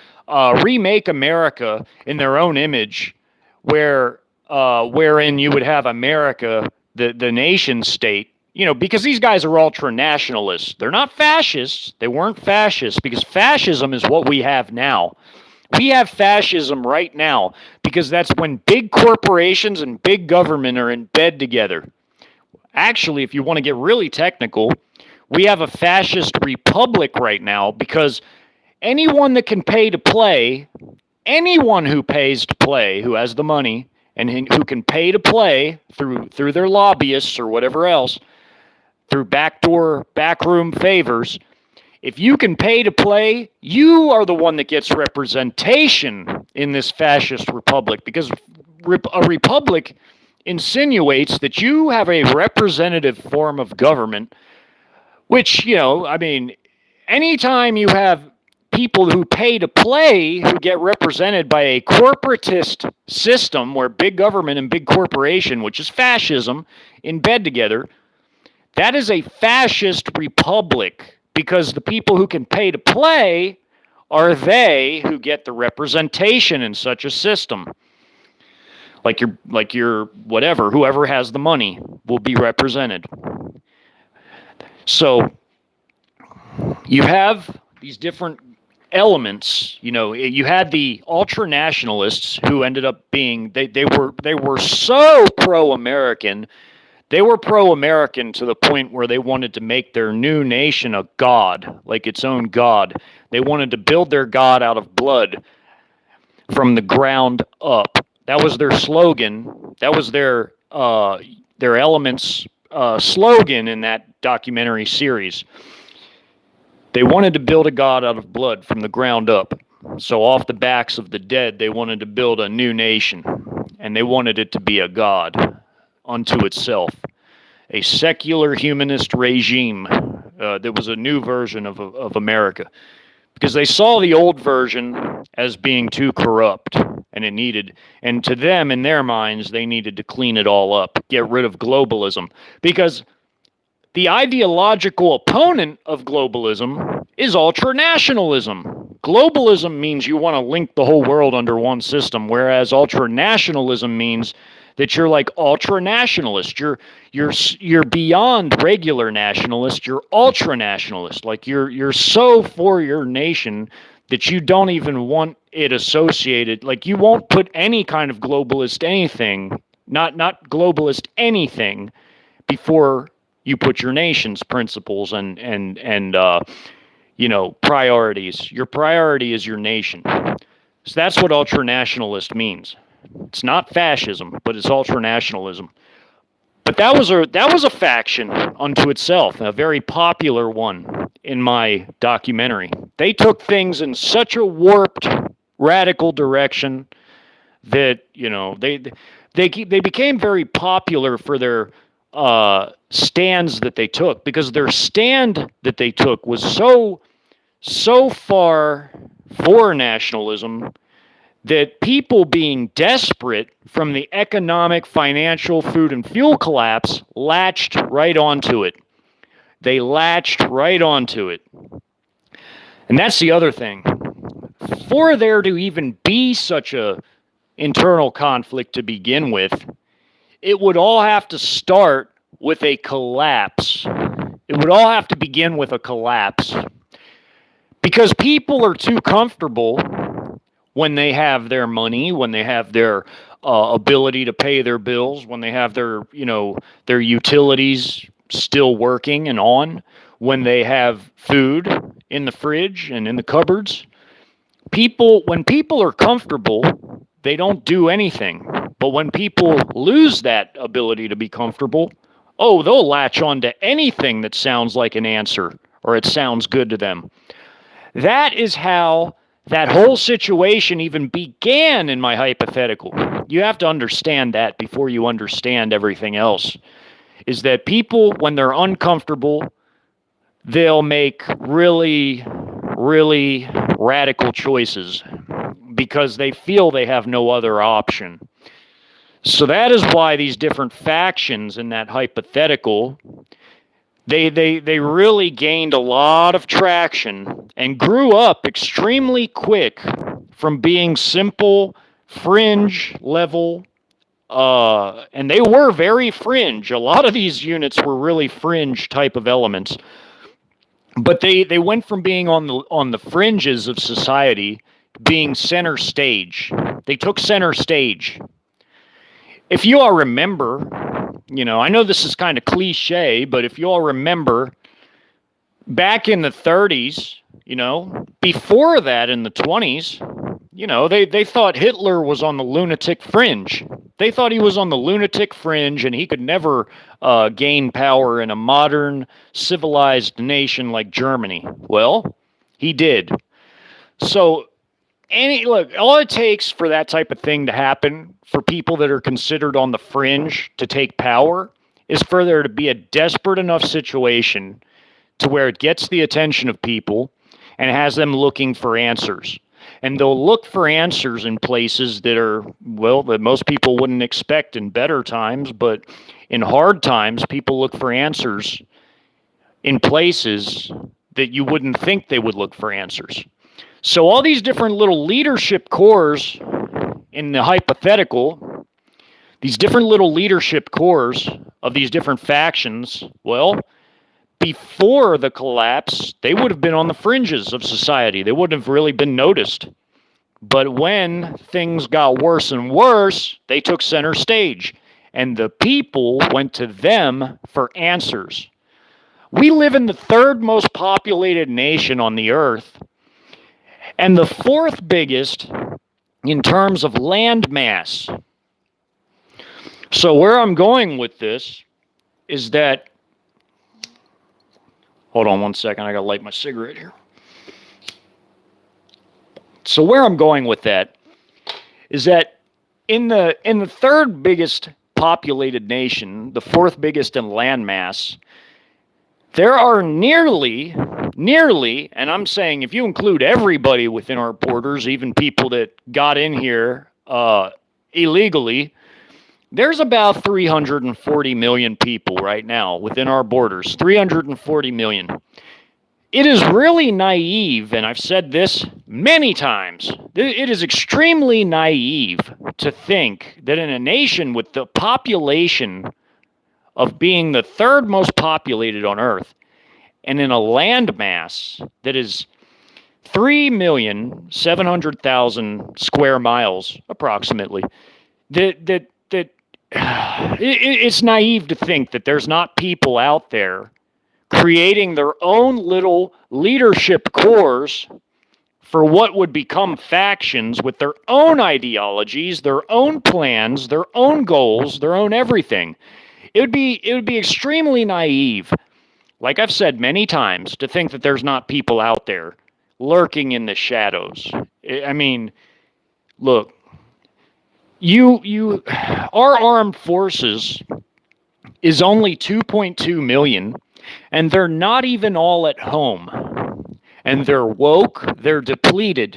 remake America in their own image, wherein you would have America, the nation state, because these guys are ultra-nationalists. They're not fascists. They weren't fascists, because fascism is what we have now. We have fascism right now because that's when big corporations and big government are in bed together. Actually, if you want to get really technical, we have a fascist republic right now because anyone that can pay to play, anyone who pays to play, who has the money, and who can pay to play through their lobbyists or whatever else, through backroom favors, if you can pay to play, you are the one that gets representation in this fascist republic, because a republic insinuates that you have a representative form of government Which, I mean, anytime you have people who pay to play who get represented by a corporatist system where big government and big corporation, which is fascism, in bed together, that is a fascist republic because the people who can pay to play are they who get the representation in such a system. Like your whatever, whoever has the money will be represented. So you have these different elements. You had the ultra nationalists who ended up being they were so pro-American. They were pro-American to the point where they wanted to make their new nation a god, like its own god. They wanted to build their god out of blood from the ground up. That was their slogan. That was their elements slogan in that documentary series. They wanted to build a god out of blood from the ground up. So off the backs of the dead, they wanted to build a new nation, and they wanted it to be a god unto itself, a secular humanist regime that was a new version of America, because they saw the old version as being too corrupt, and to them, in their minds, they needed to clean it all up, get rid of globalism, because the ideological opponent of globalism is ultranationalism. Globalism means you want to link the whole world under one system, whereas ultranationalism means that you're like ultra-nationalist. You're beyond regular nationalist. You're ultra-nationalist. Like you're so for your nation that you don't even want it associated. Like you won't put any kind of globalist anything, not globalist anything, before you put your nation's principles and priorities. Your priority is your nation. So that's what ultranationalist means. It's not fascism, but it's ultranationalism. But that was a faction unto itself, a very popular one in my documentary. They took things in such a warped, radical direction that they became very popular for their stands that they took, because their stand that they took was so far for nationalism that people being desperate from the economic, financial, food, and fuel collapse latched right onto it. They latched right onto it. And that's the other thing. For there to even be such a internal conflict to begin with, it would all have to start with a collapse. It would all have to begin with a collapse. Because people are too comfortable when they have their money, when they have their ability to pay their bills, when they have their utilities still working and on, when they have food in the fridge and in the cupboards. When people are comfortable, they don't do anything. But when people lose that ability to be comfortable, they'll latch on to anything that sounds like an answer or it sounds good to them. That is how that whole situation even began in my hypothetical. You have to understand that before you understand everything else. Is that people, when they're uncomfortable, they'll make really, really radical choices because they feel they have no other option. So that is why these different factions in that hypothetical, they really gained a lot of traction and grew up extremely quick from being simple, fringe level, and they were very fringe. A lot of these units were really fringe type of elements. But they went from being on the fringes of society to being center stage. They took center stage. If you all remember, I know this is kind of cliche, but if you all remember, back in the 30s, before that in the 20s, they thought Hitler was on the lunatic fringe. They thought he was on the lunatic fringe and he could never gain power in a modern, civilized nation like Germany. Well, he did. So, all it takes for that type of thing to happen, for people that are considered on the fringe to take power, is for there to be a desperate enough situation to where it gets the attention of people and has them looking for answers. And they'll look for answers in places that are, well, that most people wouldn't expect in better times, but in hard times, people look for answers in places that you wouldn't think they would look for answers. So all these different little leadership cores in the hypothetical, these different little leadership cores of these different factions, well, before the collapse, they would have been on the fringes of society. They wouldn't have really been noticed. But when things got worse and worse, they took center stage, and the people went to them for answers. We live in the third most populated nation on the earth, and the fourth biggest in terms of land mass. So where I'm going with this is that, hold on one second, I gotta light my cigarette here. So where I'm going with that is that in the third biggest populated nation, the fourth biggest in land mass, there are nearly, and I'm saying if you include everybody within our borders, even people that got in here illegally, there's about 340 million people right now within our borders, 340 million. It is really naive, and I've said this many times, it is extremely naive to think that in a nation with the population of being the third most populated on Earth, and in a land mass that is 3,700,000 square miles, approximately, it's naive to think that there's not people out there creating their own little leadership cores for what would become factions with their own ideologies, their own plans, their own goals, their own everything. It would be extremely naive, like I've said many times, to think that there's not people out there lurking in the shadows. I mean, look, our armed forces is only 2.2 million, and they're not even all at home. And they're woke, they're depleted.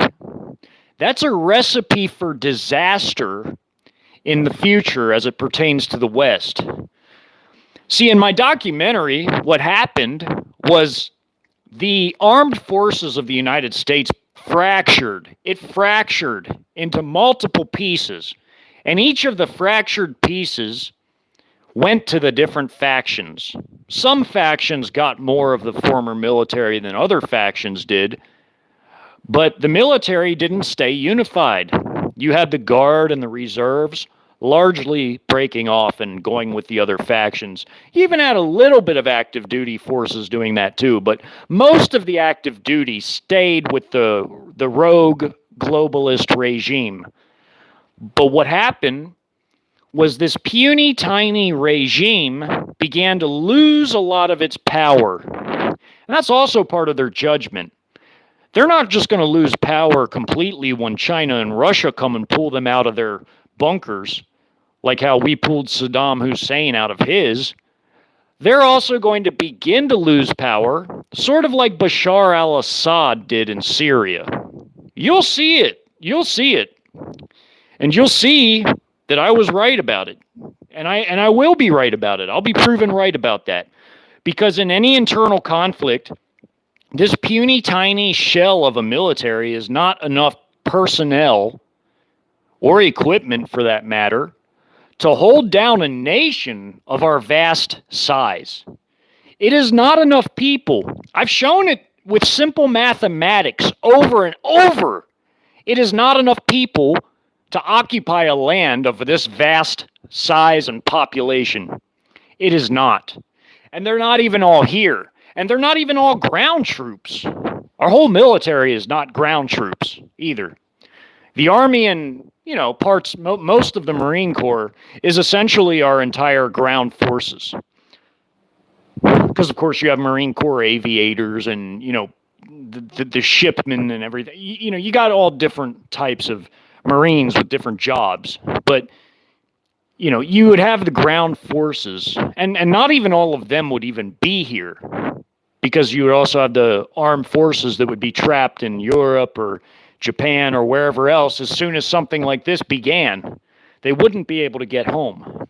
That's a recipe for disaster in the future as it pertains to the West. See, in my documentary, what happened was the armed forces of the United States fractured. It fractured into multiple pieces. And each of the fractured pieces went to the different factions. Some factions got more of the former military than other factions did, but the military didn't stay unified. You had the Guard and the reserves largely breaking off and going with the other factions. You even had a little bit of active duty forces doing that too, but most of the active duty stayed with the rogue globalist regime. But what happened was this puny, tiny regime began to lose a lot of its power. And that's also part of their judgment. They're not just going to lose power completely when China and Russia come and pull them out of their bunkers, like how we pulled Saddam Hussein out of his. They're also going to begin to lose power, sort of like Bashar al-Assad did in Syria. You'll see it. You'll see it. And you'll see that I was right about it. And I will be right about it. I'll be proven right about that. Because in any internal conflict, this puny, tiny shell of a military is not enough personnel or equipment, for that matter, to hold down a nation of our vast size. It is not enough people. I've shown it with simple mathematics over and over. It is not enough people to occupy a land of this vast size and population. It is not. And they're not even all here. And they're not even all ground troops. Our whole military is not ground troops either. The Army and, most of the Marine Corps is essentially our entire ground forces. Because, of course, you have Marine Corps aviators and, the shipmen and everything. You got all different types of Marines with different jobs, but you would have the ground forces, and not even all of them would even be here. because you would also have the armed forces that would be trapped in Europe or Japan or wherever else. As soon as something like this began, they wouldn't be able to get home.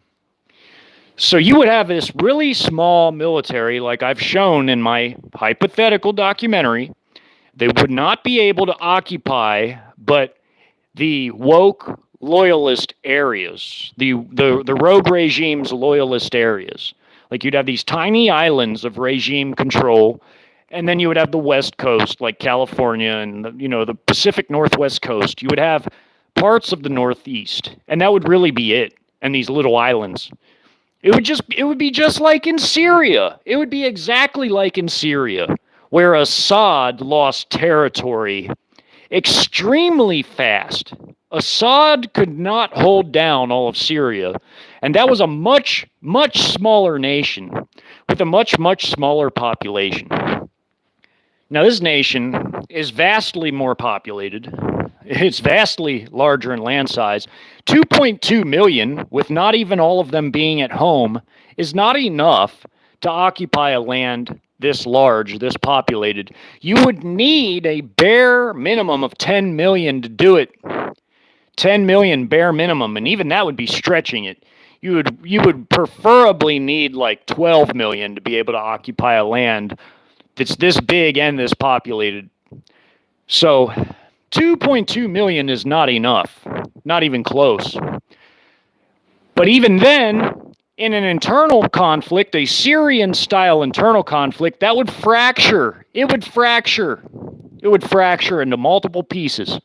So you would have this really small military, like I've shown in my hypothetical documentary. They would not be able to occupy, but the woke loyalist areas, the rogue regime's loyalist areas. Like you'd have these tiny islands of regime control, and then you would have the West Coast, like California and the Pacific Northwest coast. You would have parts of the Northeast, and that would really be it. And these little islands. It would be just like in Syria. It would be exactly like in Syria, where Assad lost territory extremely fast. Assad could not hold down all of Syria, and that was a much, much smaller nation with a much, much smaller population. Now, this nation is vastly more populated. It's vastly larger in land size. 2.2 million, with not even all of them being at home, is not enough to occupy a land this large, this populated. You would need a bare minimum of 10 million to do it. 10 million bare minimum, and even that would be stretching it. You would preferably need like 12 million to be able to occupy a land that's this big and this populated. So 2.2 million is not enough, not even close. But even then, in an internal conflict, a Syrian-style internal conflict, that would fracture. It would fracture. It would fracture into multiple pieces.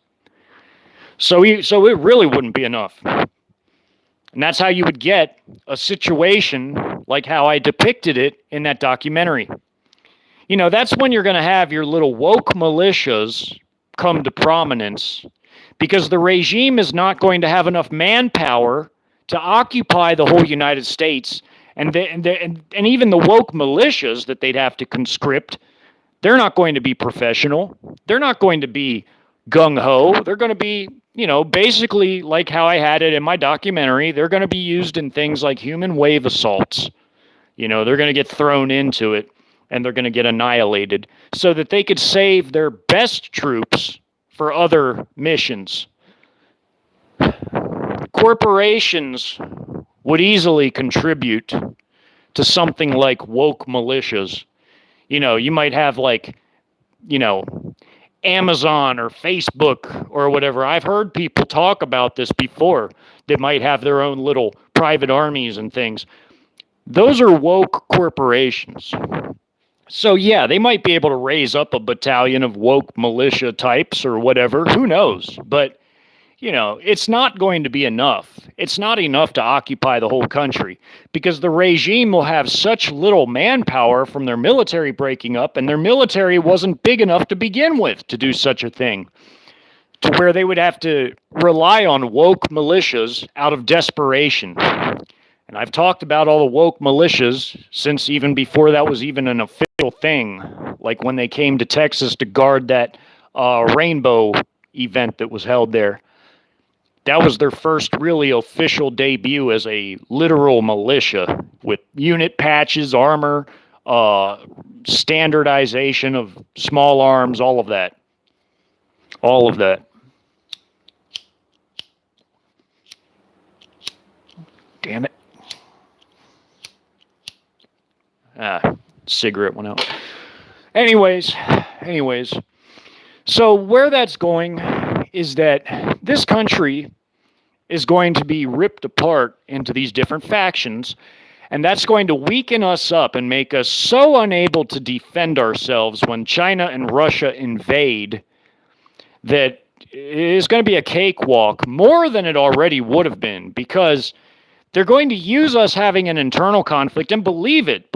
So it really wouldn't be enough. And that's how you would get a situation like how I depicted it in that documentary. That's when you're going to have your little woke militias come to prominence, because the regime is not going to have enough manpower to occupy the whole United States, and even the woke militias that they'd have to conscript, they're not going to be professional. They're not going to be gung-ho. They're going to be, basically like how I had it in my documentary. They're going to be used in things like human wave assaults. They're going to get thrown into it, and they're going to get annihilated so that they could save their best troops for other missions. Corporations would easily contribute to something like woke militias. You might have Amazon or Facebook or whatever. I've heard people talk about this before that might have their own little private armies and things. Those are woke corporations. So yeah, they might be able to raise up a battalion of woke militia types or whatever. Who knows? But it's not going to be enough. It's not enough to occupy the whole country, because the regime will have such little manpower from their military breaking up, and their military wasn't big enough to begin with to do such a thing, to where they would have to rely on woke militias out of desperation. And I've talked about all the woke militias since even before that was even an official thing, like when they came to Texas to guard that rainbow event that was held there. That was their first really official debut as a literal militia with unit patches, armor, standardization of small arms, all of that. All of that. Damn it. Cigarette went out. Anyways. So where that's going is that this country is going to be ripped apart into these different factions, and that's going to weaken us up and make us so unable to defend ourselves when China and Russia invade that it is going to be a cakewalk, more than it already would have been, because they're going to use us having an internal conflict, and believe it,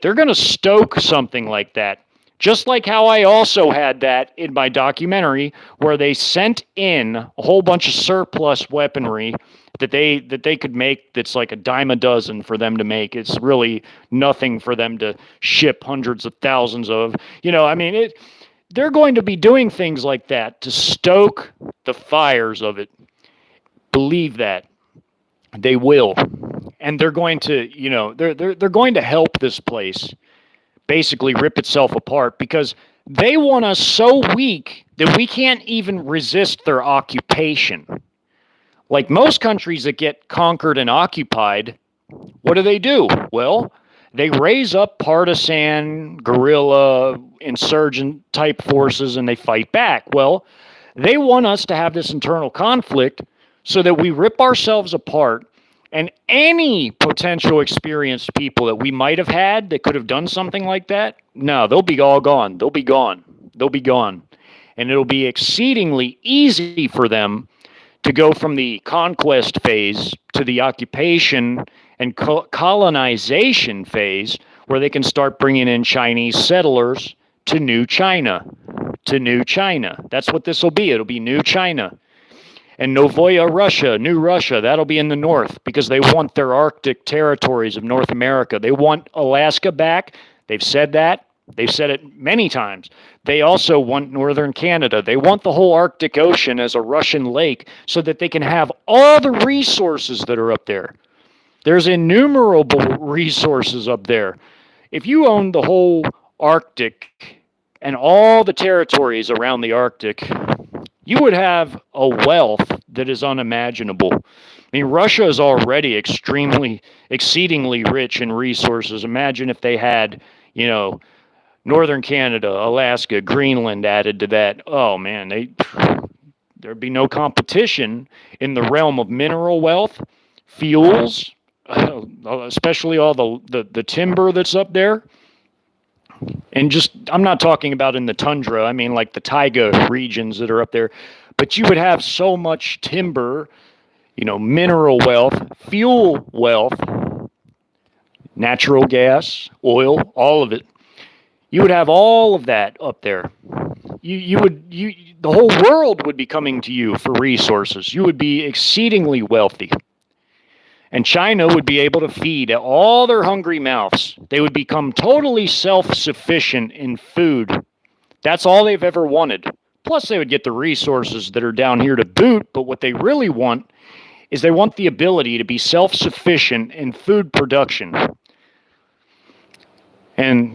they're going to stoke something like that. Just like how I also had that in my documentary, where they sent in a whole bunch of surplus weaponry that they could make, that's like a dime a dozen for them to make. It's really nothing for them to ship hundreds of thousands of. They're going to be doing things like that to stoke the fires of it. Believe that. They will. And they're going to, they're going to help this place basically rip itself apart because they want us so weak that we can't even resist their occupation. Like most countries that get conquered and occupied, what do? Well, they raise up partisan, guerrilla, insurgent type forces and they fight back. Well, they want us to have this internal conflict so that we rip ourselves apart, and any potential experienced people that we might have had that could have done something like that, no, they'll be all gone. They'll be gone. They'll be gone. And it'll be exceedingly easy for them to go from the conquest phase to the occupation and colonization phase, where they can start bringing in Chinese settlers to New China. To New China. That's what this will be. It'll be New China. And Novaya Russia, New Russia, that'll be in the north because they want their Arctic territories of North America. They want Alaska back. They've said that. They've said it many times. They also want northern Canada. They want the whole Arctic Ocean as a Russian lake so that they can have all the resources that are up there. There's innumerable resources up there. If you own the whole Arctic and all the territories around the Arctic, you would have a wealth that is unimaginable. I mean, Russia is already exceedingly rich in resources. Imagine if they had, northern Canada, Alaska, Greenland added to that. Oh man, there'd be no competition in the realm of mineral wealth, fuels, especially all the timber that's up there. And I'm not talking about in the tundra, I mean like the taiga regions that are up there, but you would have so much timber, mineral wealth, fuel wealth, natural gas, oil, all of it. You would have all of that up there. The whole world would be coming to you for resources. You would be exceedingly wealthy. And China would be able to feed all their hungry mouths. They would become totally self-sufficient in food. That's all they've ever wanted. Plus, they would get the resources that are down here to boot, but what they really want is they want the ability to be self-sufficient in food production. And,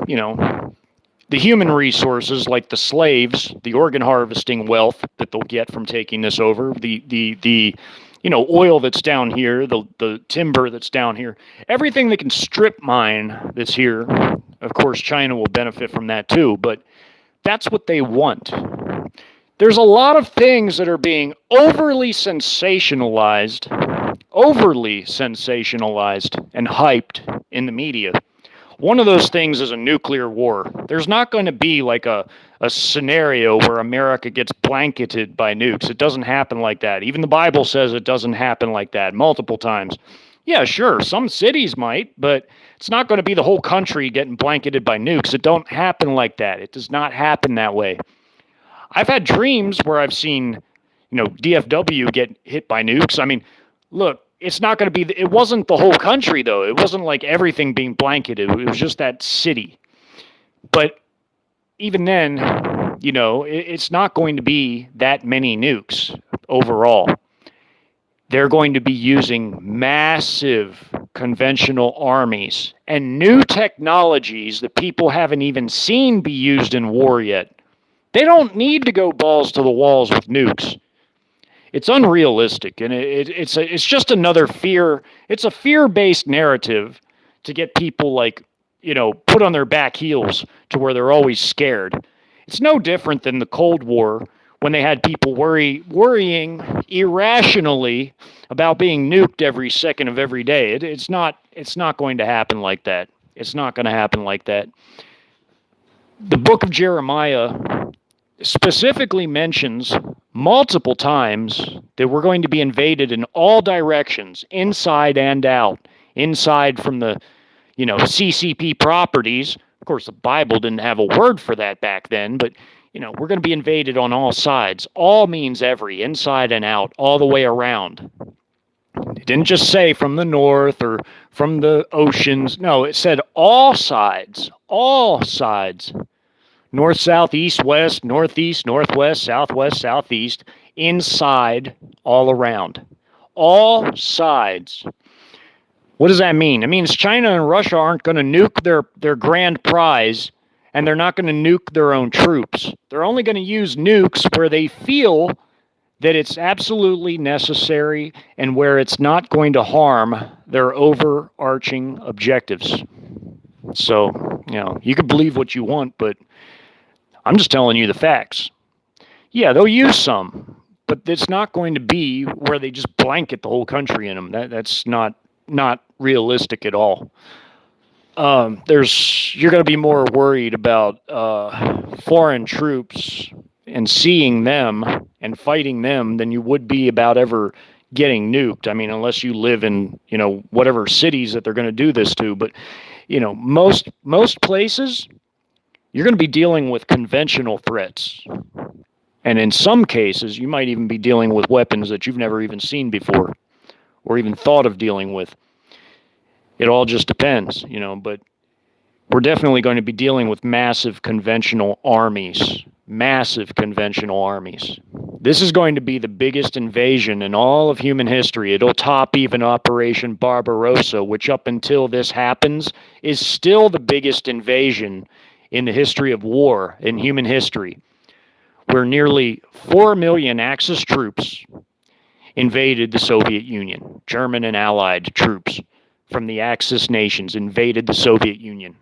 the human resources like the slaves, the organ harvesting wealth that they'll get from taking this over, the oil that's down here, the timber that's down here, everything they can strip mine that's here. Of course, China will benefit from that too, but that's what they want. There's a lot of things that are being overly sensationalized and hyped in the media. One of those things is a nuclear war. There's not going to be like a scenario where America gets blanketed by nukes. It doesn't happen like that. Even the Bible says it doesn't happen like that multiple times. Yeah, sure, some cities might, but it's not going to be the whole country getting blanketed by nukes. It don't happen like that. It does not happen that way. I've had dreams where I've seen, DFW get hit by nukes. I mean, look, it's not going to be, it wasn't the whole country though. It wasn't like everything being blanketed. It was just that city. But even then, it's not going to be that many nukes overall. They're going to be using massive conventional armies and new technologies that people haven't even seen be used in war yet. They don't need to go balls to the walls with nukes. It's unrealistic, and it's just another fear. It's a fear-based narrative to get people put on their back heels to where they're always scared. It's no different than the Cold War when they had people worrying irrationally about being nuked every second of every day. It's not going to happen like that. It's not going to happen like that. The book of Jeremiah specifically mentions multiple times that we're going to be invaded in all directions, inside and out. Inside from the, CCP properties. Of course, the Bible didn't have a word for that back then, but, we're going to be invaded on all sides. All means every, inside and out, all the way around. It didn't just say from the north or from the oceans. No, it said all sides, north, south, east, west, northeast, northwest, southwest, southeast, inside, all around. All sides. What does that mean? It means China and Russia aren't going to nuke their grand prize, and they're not going to nuke their own troops. They're only going to use nukes where they feel that it's absolutely necessary and where it's not going to harm their overarching objectives. So, you can believe what you want, but I'm just telling you the facts. Yeah, they'll use some, but it's not going to be where they just blanket the whole country in them. That's not realistic at all. You're going to be more worried about foreign troops and seeing them and fighting them than you would be about ever getting nuked. I mean, unless you live in, whatever cities that they're going to do this to. But, most places, you're going to be dealing with conventional threats. And in some cases, you might even be dealing with weapons that you've never even seen before or even thought of dealing with. It all just depends, but we're definitely going to be dealing with massive conventional armies. Massive conventional armies. This is going to be the biggest invasion in all of human history. It'll top even Operation Barbarossa, which up until this happens is still the biggest invasion in the history of war in human history, where nearly 4 million Axis troops invaded the Soviet Union. German and Allied troops from the Axis nations invaded the Soviet Union.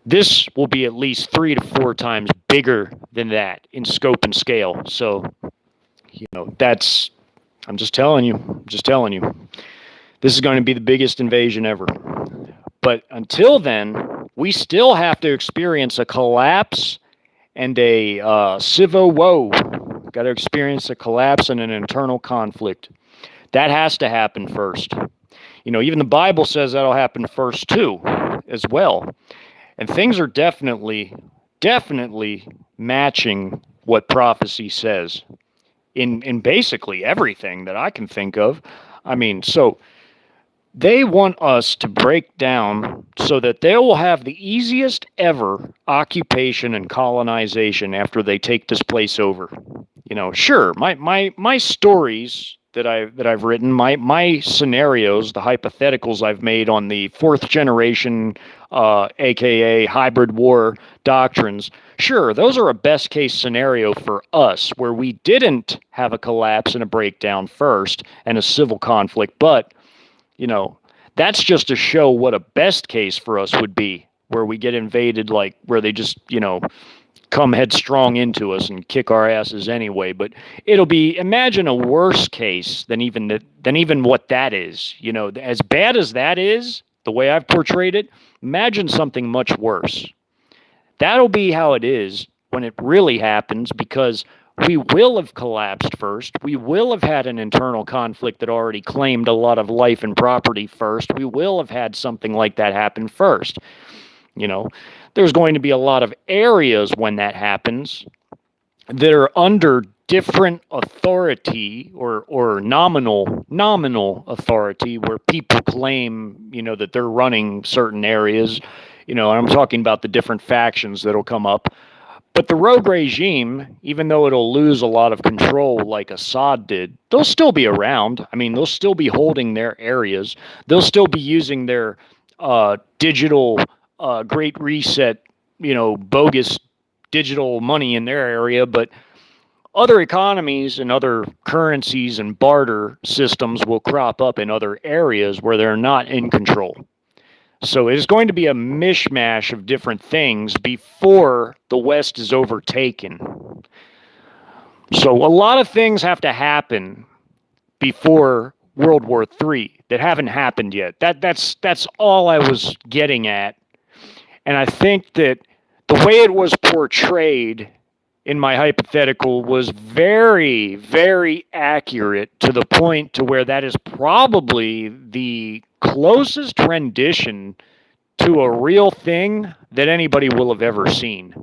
This will be at least 3 to 4 times bigger than that in scope and scale. So, I'm just telling you. This is going to be the biggest invasion ever. But until then, we still have to experience a collapse and a civ-o. Got to experience a collapse and an internal conflict. That has to happen first. Even the Bible says that'll happen first too, as well. And things are definitely matching what prophecy says in basically everything that I can think of. I mean, so they want us to break down so that they will have the easiest ever occupation and colonization after they take this place over. Sure, my stories that I've written, my scenarios, the hypotheticals I've made on the 4th generation, aka hybrid war doctrines, sure, those are a best case scenario for us where we didn't have a collapse and a breakdown first and a civil conflict, but that's just to show what a best case for us would be, where we get invaded, like where they just come headstrong into us and kick our asses anyway. But it'll be, imagine a worse case than even what that is. As bad as that is, the way I've portrayed it, imagine something much worse. That'll be how it is when it really happens, because we will have collapsed first. We will have had an internal conflict that already claimed a lot of life and property first. We will have had something like that happen first. There's going to be a lot of areas when that happens that are under different authority or nominal authority, where people claim, that they're running certain areas. And I'm talking about the different factions that'll come up. But the rogue regime, even though it'll lose a lot of control like Assad did, they'll still be around. I mean, they'll still be holding their areas. They'll still be using their digital Great Reset, bogus digital money in their area. But other economies and other currencies and barter systems will crop up in other areas where they're not in control. So it is going to be a mishmash of different things before the West is overtaken. So a lot of things have to happen before World War III that haven't happened yet. That's all I was getting at. And I think that the way it was portrayed in my hypothetical was very, very accurate, to the point to where that is probably the closest rendition to a real thing that anybody will have ever seen.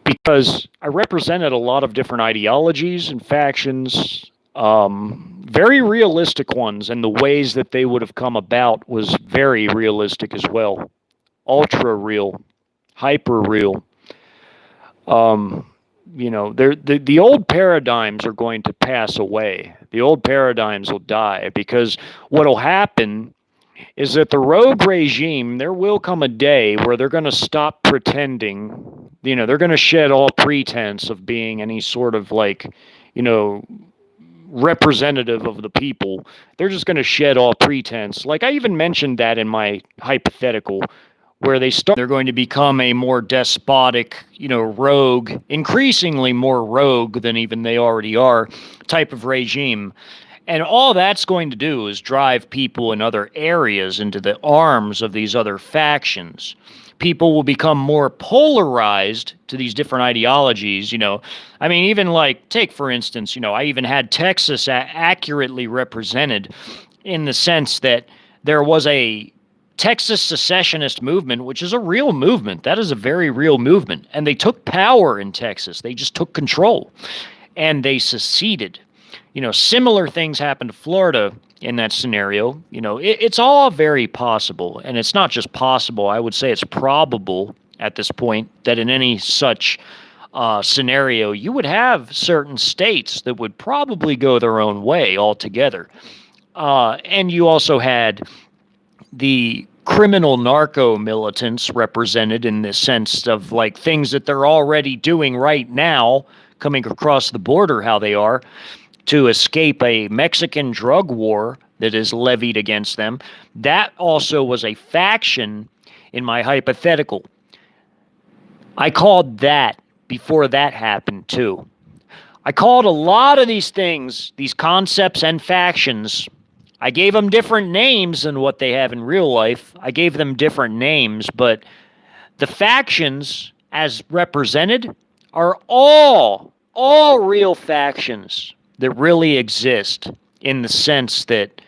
Because I represented a lot of different ideologies and factions, very realistic ones, and the ways that they would have come about was very realistic as well. Ultra real, hyper real. the old paradigms are going to pass away. The old paradigms will die because what will happen is that the rogue regime, there will come a day where they're going to stop pretending. They're going to shed all pretense of being any sort of representative of the people. They're just going to shed all pretense. Like I even mentioned that in my hypothetical, where they're going to become a more despotic, rogue, increasingly more rogue than even they already are, type of regime. And all that's going to do is drive people in other areas into the arms of these other factions. People will become more polarized to these different ideologies. I mean, even take for instance, I even had Texas accurately represented in the sense that there was a Texas secessionist movement, which is a real movement. That is a very real movement. And they took power in Texas. They just took control and they seceded. Similar things happened to Florida in that scenario. It's all very possible. And it's not just possible. I would say it's probable at this point that in any such scenario, you would have certain states that would probably go their own way altogether. And you also had the criminal narco militants represented in the sense of things that they're already doing right now, coming across the border, how they are, to escape a Mexican drug war that is levied against them. That also was a faction in my hypothetical. I called that before that happened too. I called a lot of these things, these concepts and factions, I gave them different names than what they have in real life. I gave them different names, but the factions as represented are all real factions that really exist in the sense that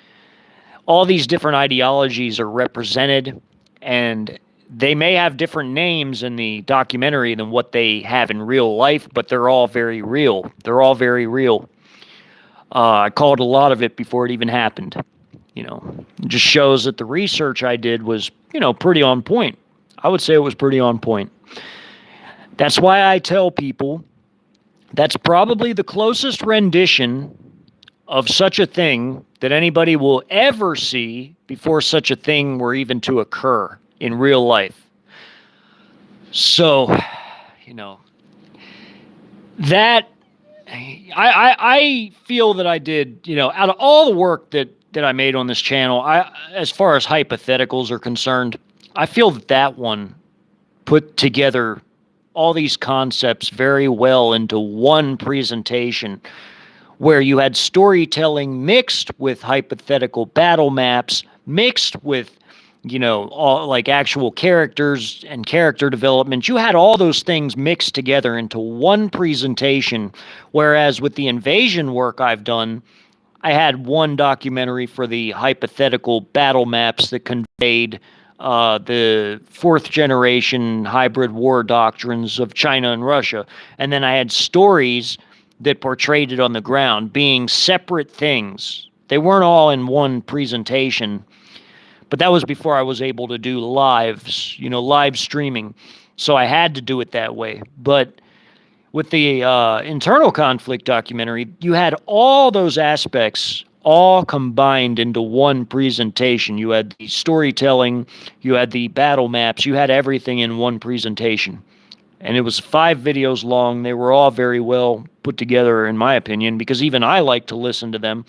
all these different ideologies are represented, and they may have different names in the documentary than what they have in real life, but they're all very real. They're all very real. I called a lot of it before it even happened. It just shows that the research I did was, pretty on point. I would say it was pretty on point. That's why I tell people that's probably the closest rendition of such a thing that anybody will ever see before such a thing were even to occur in real life. So, that I feel that I did, out of all the work that I made on this channel, as far as hypotheticals are concerned, I feel that one put together all these concepts very well into one presentation where you had storytelling mixed with hypothetical battle maps, mixed with, all actual characters and character development. You had all those things mixed together into one presentation, whereas with the invasion work I've done, I had one documentary for the hypothetical battle maps that conveyed the fourth generation hybrid war doctrines of China and Russia. And then I had stories that portrayed it on the ground, being separate things. They weren't all in one presentation, but that was before I was able to do live streaming. So I had to do it that way. But with the internal conflict documentary, you had all those aspects all combined into one presentation. You had the storytelling, you had the battle maps, you had everything in one presentation. And it was 5 videos long. They were all very well put together, in my opinion, because even I like to listen to them.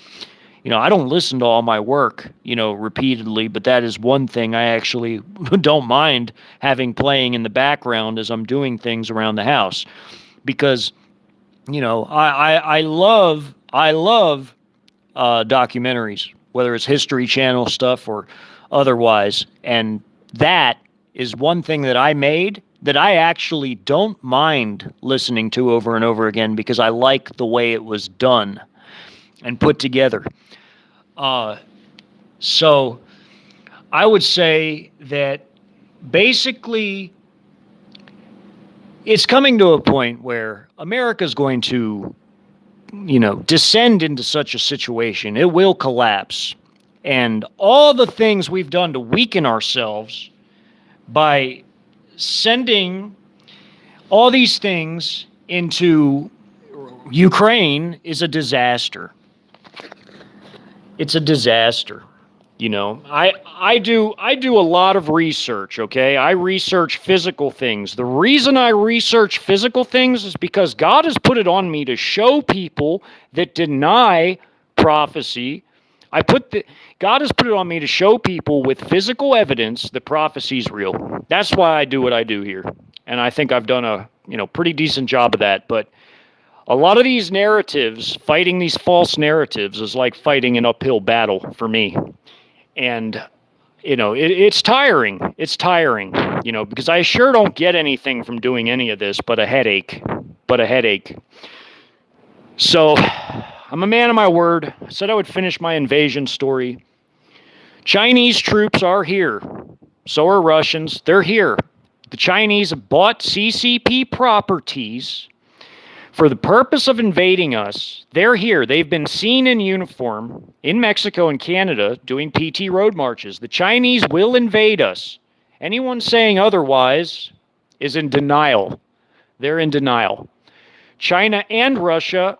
I don't listen to all my work, repeatedly, but that is one thing I actually don't mind having playing in the background as I'm doing things around the house. Because, I love documentaries, whether it's History Channel stuff or otherwise. And that is one thing that I made that I actually don't mind listening to over and over again because I like the way it was done and put together. So I would say that basically it's coming to a point where America's going to, descend into such a situation. It will collapse. And all the things we've done to weaken ourselves by sending all these things into Ukraine is a disaster. It's a disaster. You know, I do a lot of research, okay? I research physical things. The reason I research physical things is because God has put it on me to show people that deny prophecy. God has put it on me to show people with physical evidence that prophecy is real. That's why I do what I do here. And I think I've done a, pretty decent job of that, but a lot of these narratives, fighting these false narratives is like fighting an uphill battle for me. And, it's tiring. It's tiring, because I sure don't get anything from doing any of this but a headache. So I'm a man of my word. I said I would finish my invasion story. Chinese troops are here. So are Russians. They're here. The Chinese have bought CCP properties for the purpose of invading us. They're here. They've been seen in uniform in Mexico and Canada doing PT road marches. The Chinese will invade us. Anyone saying otherwise is in denial. They're in denial. China and Russia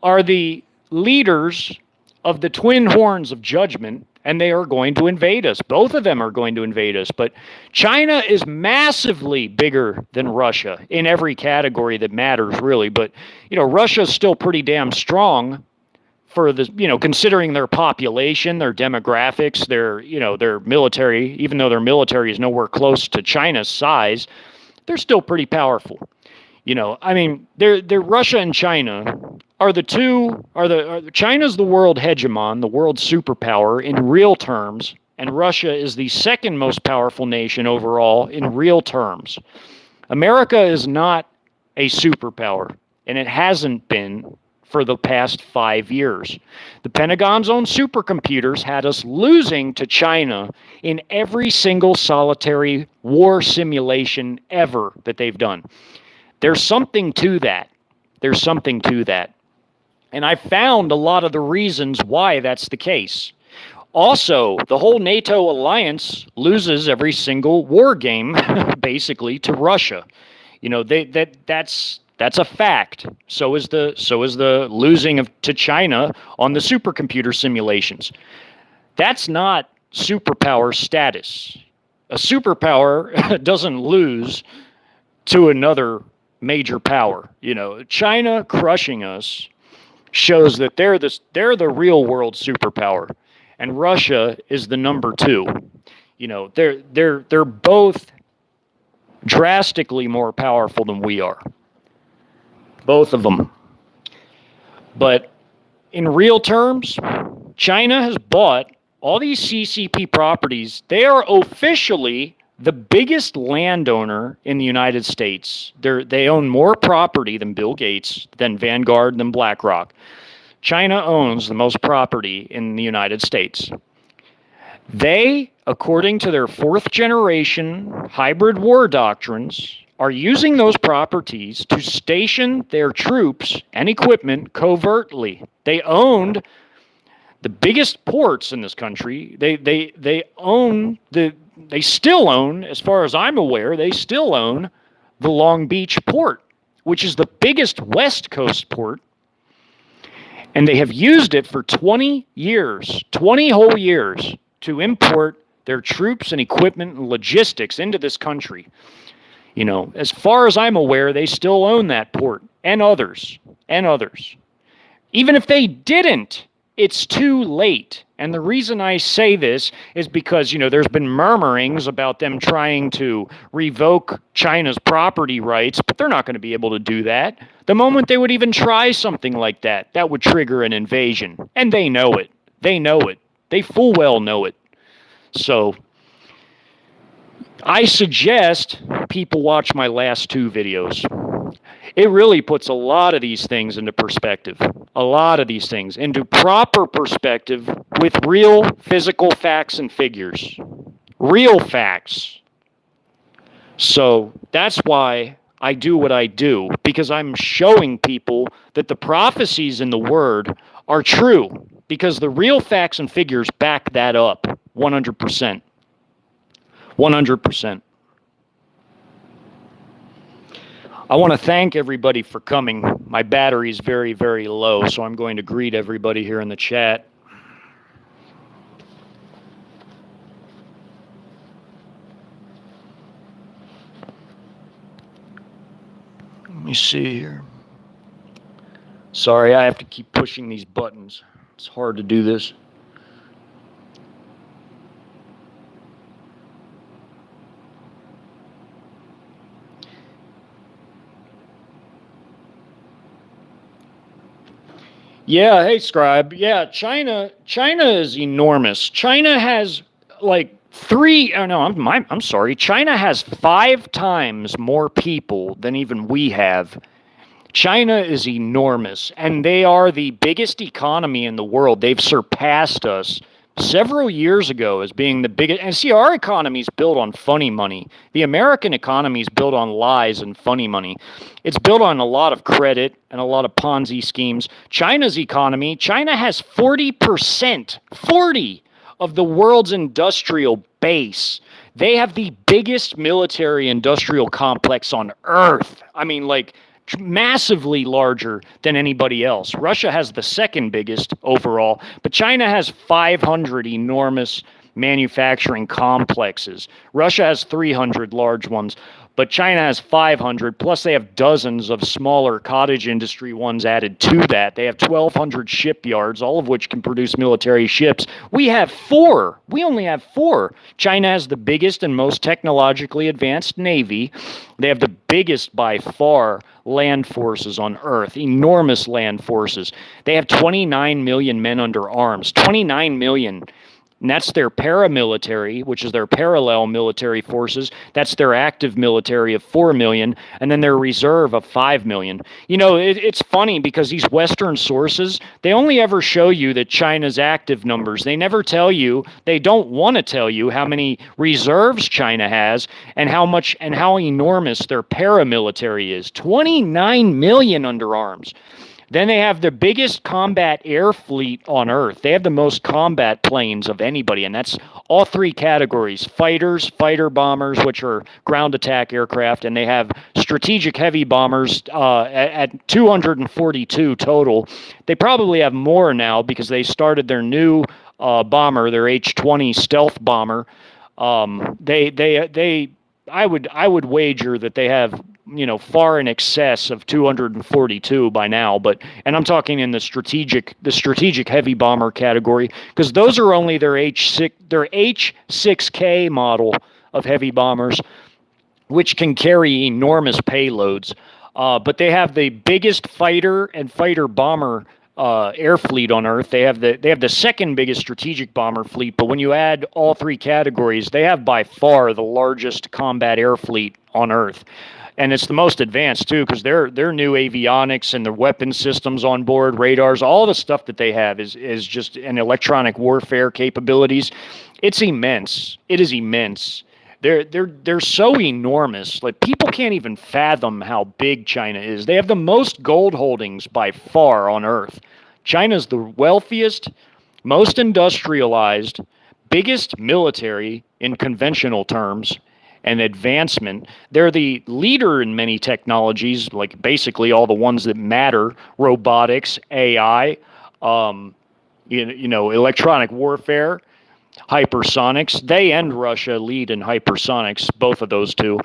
are the leaders of the twin horns of judgment, and they are going to invade us. Both of them are going to invade us. But China is massively bigger than Russia in every category that matters, really. But, Russia is still pretty damn strong for the, considering their population, their demographics, their military. Even though their military is nowhere close to China's size, they're still pretty powerful. They're Russia and China China's the world hegemon, the world superpower in real terms, and Russia is the second most powerful nation overall in real terms. America is not a superpower, and it hasn't been for the past 5 years. The Pentagon's own supercomputers had us losing to China in every single solitary war simulation ever that they've done. There's something to that. And I found a lot of the reasons why that's the case. Also, the whole NATO alliance loses every single war game, basically, to Russia. That's a fact. So is the losing to China on the supercomputer simulations. That's not superpower status. A superpower doesn't lose to another major power. China crushing us shows that they're the real world superpower, and Russia is the number 2. They're both drastically more powerful than we are. Both of them. But in real terms, China has bought all these CCP properties. They are officially the biggest landowner in the United States. They own more property than Bill Gates, than Vanguard, than BlackRock. China owns the most property in the United States. They, according to their 4th generation hybrid war doctrines, are using those properties to station their troops and equipment covertly. They owned the biggest ports in this country. They still own, as far as I'm aware, they still own the Long Beach port, which is the biggest West Coast port. And they have used it for 20 years, 20 whole years, to import their troops and equipment and logistics into this country. As far as I'm aware, they still own that port, and others. Even if they didn't, it's too late. And the reason I say this is because, there's been murmurings about them trying to revoke China's property rights, but they're not going to be able to do that. The moment they would even try something like that, that would trigger an invasion. And they know it. They full well know it. So I suggest people watch my last 2 videos. It really puts a lot of these things into perspective. Into proper perspective with real physical facts and figures. Real facts. So that's why I do what I do, because I'm showing people that the prophecies in the Word are true, because the real facts and figures back that up 100%. 100%. I want to thank everybody for coming. My battery is very, very low, so I'm going to greet everybody here in the chat. Let me see here. Sorry, I have to keep pushing these buttons. It's hard to do this. Yeah, hey Scribe. Yeah, China is enormous. China has like three. Oh no, I'm sorry. China has 5 times more people than even we have. China is enormous, and they are the biggest economy in the world. They've surpassed us several years ago as being the biggest. And see, our economy is built on funny money. The American economy is built on lies and funny money. It's built on a lot of credit and a lot of Ponzi schemes. China's economy, China has 40%, 40 of the world's industrial base. They have the biggest military industrial complex on earth. I mean, like, massively larger than anybody else. Russia has the second biggest overall, but China has 500 enormous manufacturing complexes. Russia has 300 large ones, but China has 500, plus they have dozens of smaller cottage industry ones added to that. They have 1,200 shipyards, all of which can produce military ships. We have 4. We only have 4. China has the biggest and most technologically advanced navy. They have the biggest by far land forces on Earth, enormous land forces. They have 29 million men under arms, 29 million. And that's their paramilitary, which is their parallel military forces. That's their active military of 4 million, and then their reserve of 5 million. You know, it's funny because these Western sources, they only ever show you that China's active numbers. They never tell you, they don't want to tell you how many reserves China has and how much and how enormous their paramilitary is. 29 million under arms. Then they have the biggest combat air fleet on Earth. They have the most combat planes of anybody, and that's all 3 categories: fighters, fighter bombers, which are ground attack aircraft, and they have strategic heavy bombers at 242 total. They probably have more now because they started their new bomber, their H-20 stealth bomber. I would wager that they have, you know, far in excess of 242 by now, and I'm talking in the strategic heavy bomber category, because those are only their H6K model of heavy bombers, which can carry enormous payloads. But they have the biggest fighter and fighter bomber air fleet on Earth. They have the second biggest strategic bomber fleet, but when you add all 3 categories, they have by far the largest combat air fleet on Earth. And it's the most advanced too, because their new avionics and their weapon systems on board, radars, all the stuff that they have is just an electronic warfare capabilities. It's immense. It is immense. They're so enormous. Like, people can't even fathom how big China is. They have the most gold holdings by far on Earth. China's the wealthiest, most industrialized, biggest military in conventional terms and advancement. They're the leader in many technologies, like basically all the ones that matter: robotics, AI, electronic warfare, hypersonics. They and Russia lead in hypersonics, both of those two.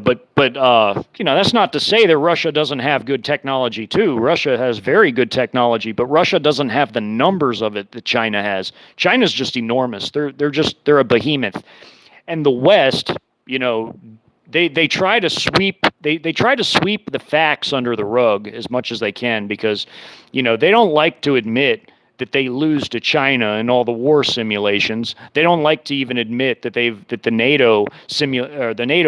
But that's not to say that Russia doesn't have good technology too. Russia has very good technology, but Russia doesn't have the numbers of it that China has. China's just enormous. They're a behemoth. And the West, they try to sweep the facts under the rug as much as they can, because they don't like to admit that they lose to China in all the war simulations. They don't like to even admit that the NATO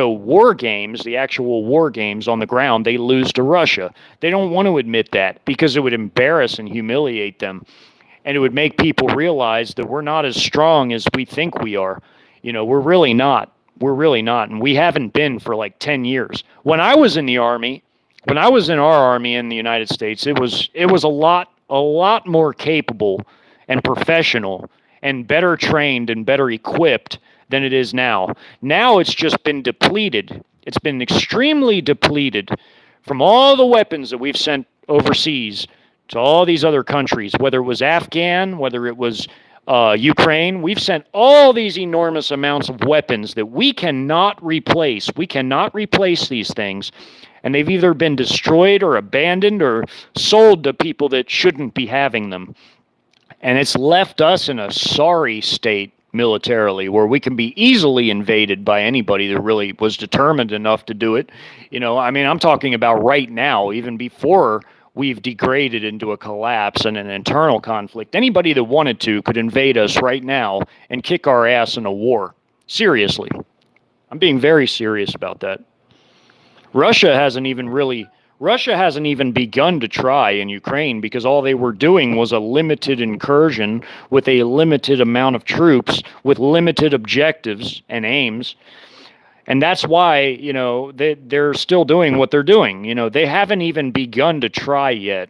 war games, the actual war games on the ground, they lose to Russia. They don't want to admit that because it would embarrass and humiliate them, and it would make people realize that we're not as strong as we think we are. We're really not. We're really not, and we haven't been for like 10 years. When I was in the Army, when I was in our Army in the United States, it was a lot more capable and professional and better trained and better equipped than it is now. Now it's just been depleted. It's been extremely depleted from all the weapons that we've sent overseas to all these other countries, whether it was Afghan, whether it was Ukraine. We've sent all these enormous amounts of weapons that we cannot replace. We cannot replace these things. And they've either been destroyed or abandoned or sold to people that shouldn't be having them. And it's left us in a sorry state militarily, where we can be easily invaded by anybody that really was determined enough to do it. I'm talking about right now, even before we've degraded into a collapse and an internal conflict. Anybody that wanted to could invade us right now and kick our ass in a war. Seriously. I'm being very serious about that. Russia hasn't even begun to try in Ukraine, because all they were doing was a limited incursion with a limited amount of troops with limited objectives and aims. And that's why, they're still doing what they're doing. They haven't even begun to try yet.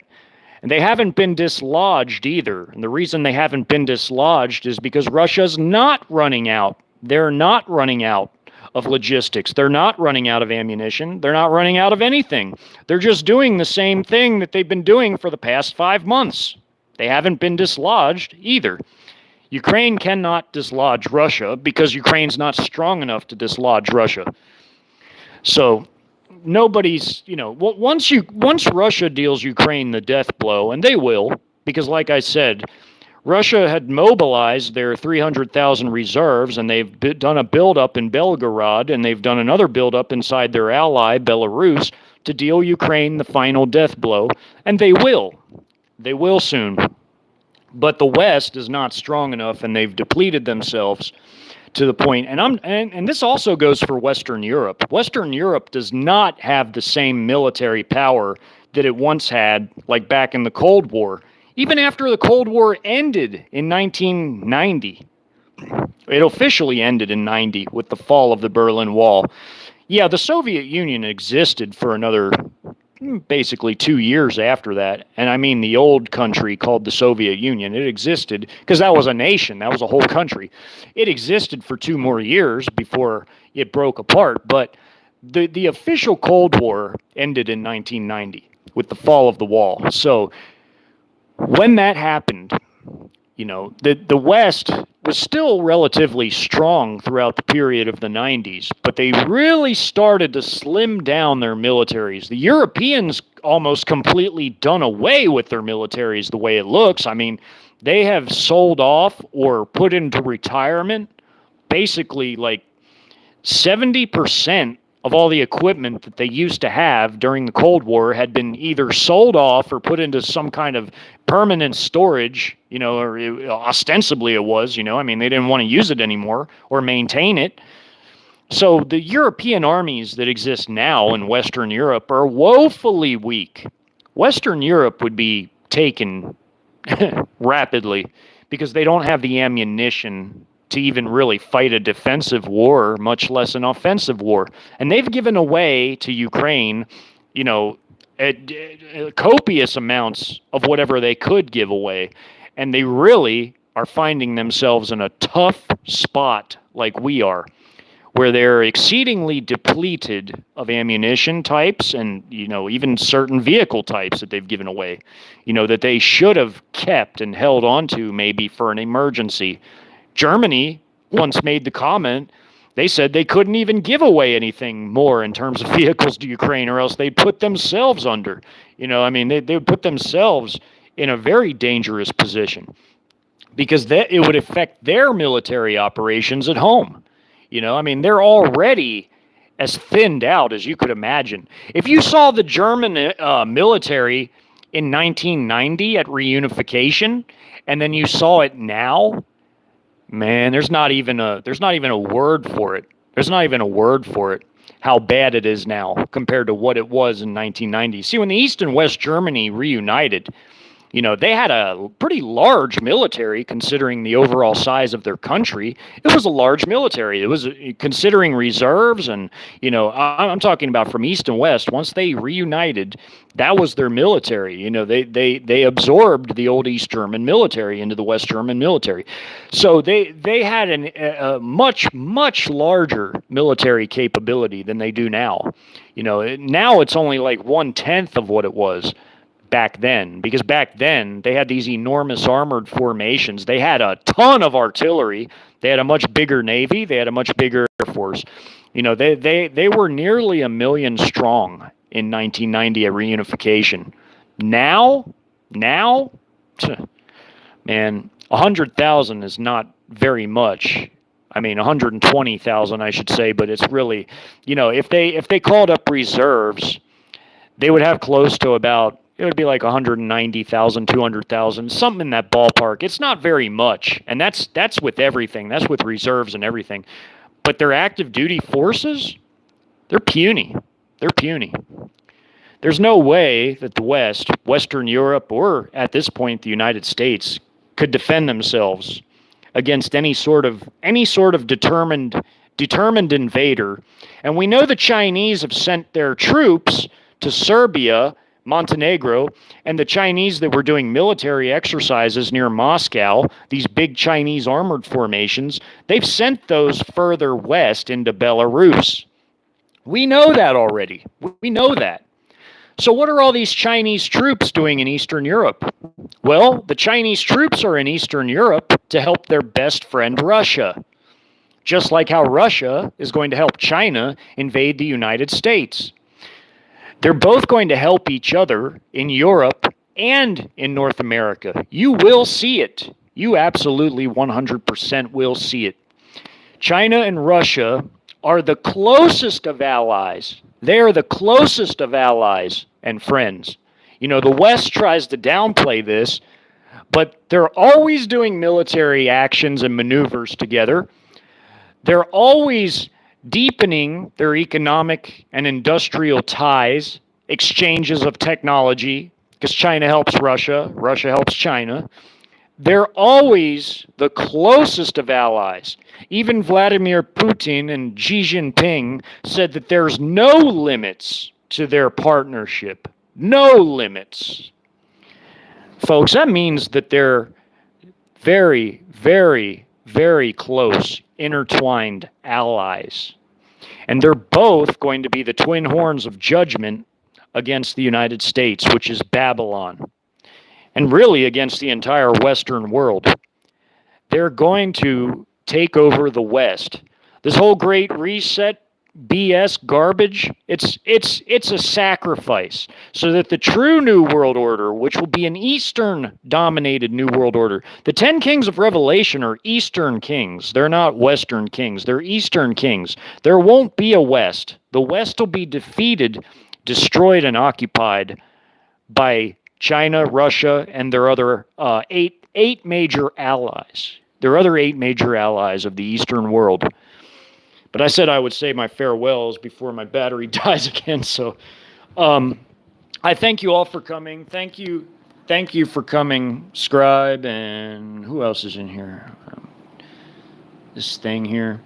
And they haven't been dislodged either. And the reason they haven't been dislodged is because Russia's not running out. They're not running out of logistics. They're not running out of ammunition. They're not running out of anything. They're just doing the same thing that they've been doing for the past 5 months. They haven't been dislodged either. Ukraine cannot dislodge Russia because Ukraine's not strong enough to dislodge Russia. So nobody's, once Russia deals Ukraine the death blow, and they will, because like I said, Russia had mobilized their 300,000 reserves, and they've done a buildup in Belgorod, and they've done another buildup inside their ally, Belarus, to deal Ukraine the final death blow, and they will. They will soon. But the West is not strong enough, and they've depleted themselves to the point. And this also goes for Western Europe. Western Europe does not have the same military power that it once had, like back in the Cold War. Even after the Cold War ended in 1990, it officially ended in 90 with the fall of the Berlin Wall. Yeah, the Soviet Union existed for another basically 2 years after that. And I mean the old country called the Soviet Union. It existed because that was a nation. That was a whole country. It existed for 2 more years before it broke apart. But the official Cold War ended in 1990 with the fall of the wall. So when that happened, the West was still relatively strong throughout the period of the 90s, but they really started to slim down their militaries. The Europeans almost completely done away with their militaries the way it looks. I mean, they have sold off or put into retirement basically like 70% of all the equipment that they used to have during the Cold War had been either sold off or put into some kind of permanent storage, or ostensibly it was, they didn't want to use it anymore or maintain it. So the European armies that exist now in Western Europe are woefully weak. Western Europe would be taken rapidly because they don't have the ammunition to even really fight a defensive war, much less an offensive war. And they've given away to Ukraine, copious amounts of whatever they could give away. And they really are finding themselves in a tough spot like we are, where they're exceedingly depleted of ammunition types and, even certain vehicle types that they've given away, that they should have kept and held on to maybe for an emergency. Germany once made the comment, they said they couldn't even give away anything more in terms of vehicles to Ukraine, or else they'd put themselves under. They would put themselves in a very dangerous position because it would affect their military operations at home. They're already as thinned out as you could imagine. If you saw the German military in 1990 at reunification, and then you saw it now, man, there's not even a word for it. There's not even a word for it, how bad it is now compared to what it was in 1990. See, when the East and West Germany reunited, They had a pretty large military considering the overall size of their country. It was a large military. It was considering reserves, and I'm talking about from east and west. Once they reunited, that was their military. They absorbed the old East German military into the West German military, so they had a much larger military capability than they do now. Now it's only like 1/10 of what it was back then, because back then they had these enormous armored formations. They had a ton of artillery. They had a much bigger navy. They had a much bigger air force. They were nearly 1 million strong in 1990 at reunification. Now, man, 100,000 is not very much. I mean, 120,000, I should say, but it's really, if they called up reserves, they would have close to about, it would be like 190,000, 200,000, something in that ballpark. It's not very much, and that's with everything. That's with reserves and everything. But their active duty forces, they're puny. They're puny. There's no way that the West, Western Europe, or at this point the United States, could defend themselves against any sort of determined invader. And we know the Chinese have sent their troops to Serbia, Montenegro, and the Chinese that were doing military exercises near Moscow, these big Chinese armored formations, they've sent those further west into Belarus. We know that already. We know that. So what are all these Chinese troops doing in Eastern Europe? Well, the Chinese troops are in Eastern Europe to help their best friend Russia, just like how Russia is going to help China invade the United States. They're both going to help each other in Europe and in North America. You will see it. You absolutely 100% will see it. China and Russia are the closest of allies. They are the closest of allies and friends. The West tries to downplay this, but they're always doing military actions and maneuvers together. They're always deepening their economic and industrial ties, exchanges of technology, because China helps Russia, Russia helps China. They're always the closest of allies. Even Vladimir Putin and Xi Jinping said that there's no limits to their partnership. No limits. Folks, that means that they're very, very, very close, intertwined allies. And they're both going to be the twin horns of judgment against the United States, which is Babylon, and really against the entire Western world. They're going to take over the West. This whole Great Reset BS garbage, it's a sacrifice so that the true New World Order, which will be an Eastern-dominated New World Order. The 10 kings of Revelation are Eastern kings. They're not Western kings. They're Eastern kings. There won't be a West. The West will be defeated, destroyed, and occupied by China, Russia, and their other eight major allies. There are other 8 major allies of the Eastern world. But I said I would say my farewells before my battery dies again. So I thank you all for coming. Thank you for coming, Scribe, and who else is in here? This thing here.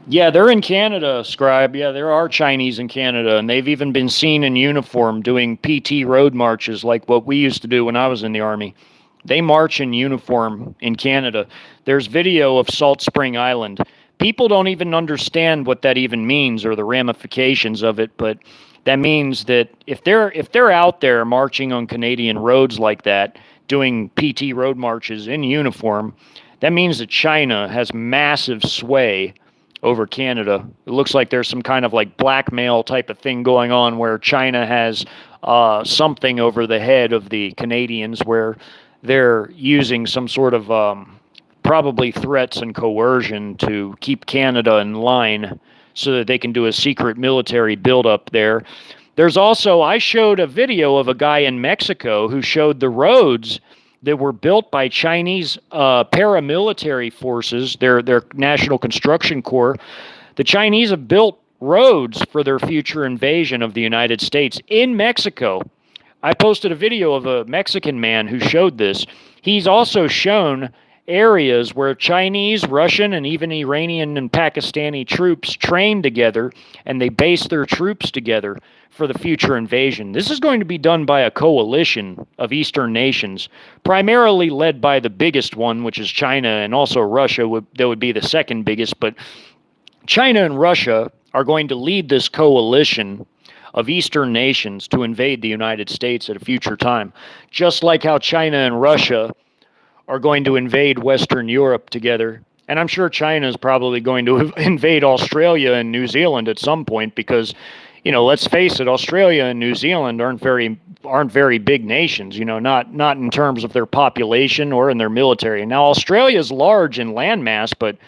Yeah, they're in Canada, Scribe. Yeah, there are Chinese in Canada, and they've even been seen in uniform doing PT road marches like what we used to do when I was in the Army. They march in uniform in Canada. There's video of Salt Spring Island. People don't even understand what that even means or the ramifications of it, but that means that if they're out there marching on Canadian roads like that, doing PT road marches in uniform, that means that China has massive sway over Canada. It looks like there's some kind of like blackmail type of thing going on where China has something over the head of the Canadians where they're using some sort of probably threats and coercion to keep Canada in line so that they can do a secret military buildup there. There's also, I showed a video of a guy in Mexico who showed the roads that were built by Chinese paramilitary forces, their National Construction Corps. The Chinese have built roads for their future invasion of the United States in Mexico. I posted a video of a Mexican man who showed this. He's also shown areas where Chinese, Russian, and even Iranian and Pakistani troops train together and they base their troops together for the future invasion. This is going to be done by a coalition of Eastern nations, primarily led by the biggest one, which is China, and also Russia, that would be the second biggest. But China and Russia are going to lead this coalition of Eastern nations to invade the United States at a future time, just like how China and Russia are going to invade Western Europe together. And I'm sure China is probably going to invade Australia and New Zealand at some point because, let's face it, Australia and New Zealand aren't very big nations, not in terms of their population or in their military. Now, Australia is large in landmass, but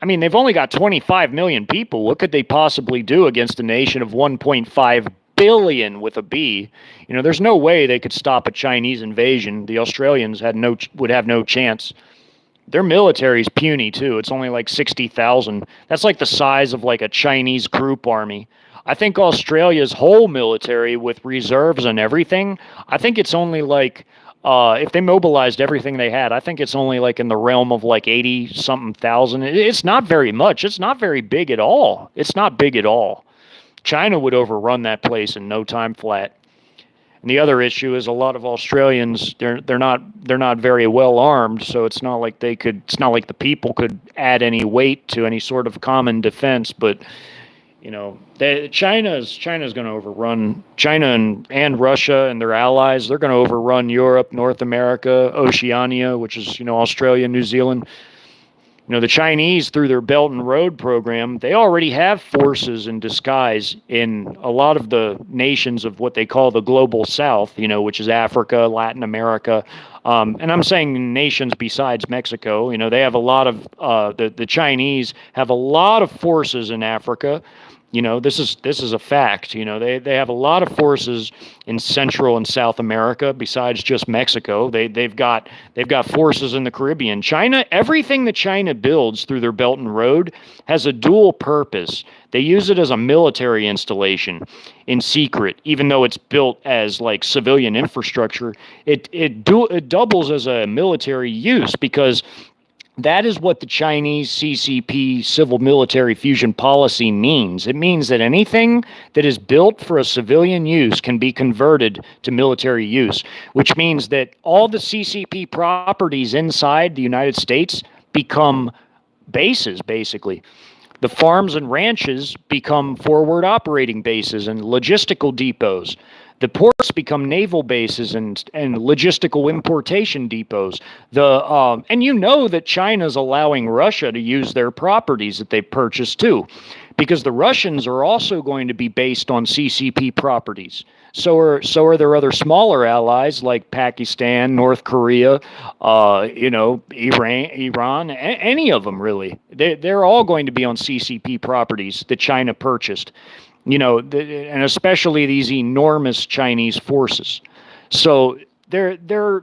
I mean, they've only got 25 million people. What could they possibly do against a nation of 1.5 billion with a B? There's no way they could stop a Chinese invasion. The Australians would have no chance. Their military is puny too. It's only like 60,000. That's like the size of like a Chinese group army. I think Australia's whole military with reserves and everything, I think it's only like if they mobilized everything they had, I think it's only like in the realm of like 80 something thousand. It's not very much. It's not very big at all. It's not big at all. China would overrun that place in no time flat. And the other issue is a lot of Australians, they're not very well armed, so it's not like the people could add any weight to any sort of common defense. But China's going to overrun China and Russia and their allies. They're going to overrun Europe, North America, Oceania, which is Australia, New Zealand. The Chinese, through their Belt and Road program, they already have forces in disguise in a lot of the nations of what they call the global South, which is Africa, Latin America. And I'm saying nations besides Mexico. They have a lot of, the Chinese have a lot of forces in Africa. This is a fact. They have a lot of forces in Central and South America besides just Mexico. They've got forces in the Caribbean. China, everything that China builds through their Belt and Road has a dual purpose. They use it as a military installation in secret, even though it's built as like civilian infrastructure. It doubles as a military use because that is what the Chinese CCP civil military fusion policy means. It means that anything that is built for a civilian use can be converted to military use, which means that all the CCP properties inside the United States become bases, basically. The farms and ranches become forward operating bases and logistical depots. The ports become naval bases and logistical importation depots. And that China's allowing Russia to use their properties that they've purchased too, because the Russians are also going to be based on CCP properties. So are their other smaller allies like Pakistan, North Korea, Iran, any of them really. They're all going to be on CCP properties that China purchased. And especially these enormous Chinese forces. So they're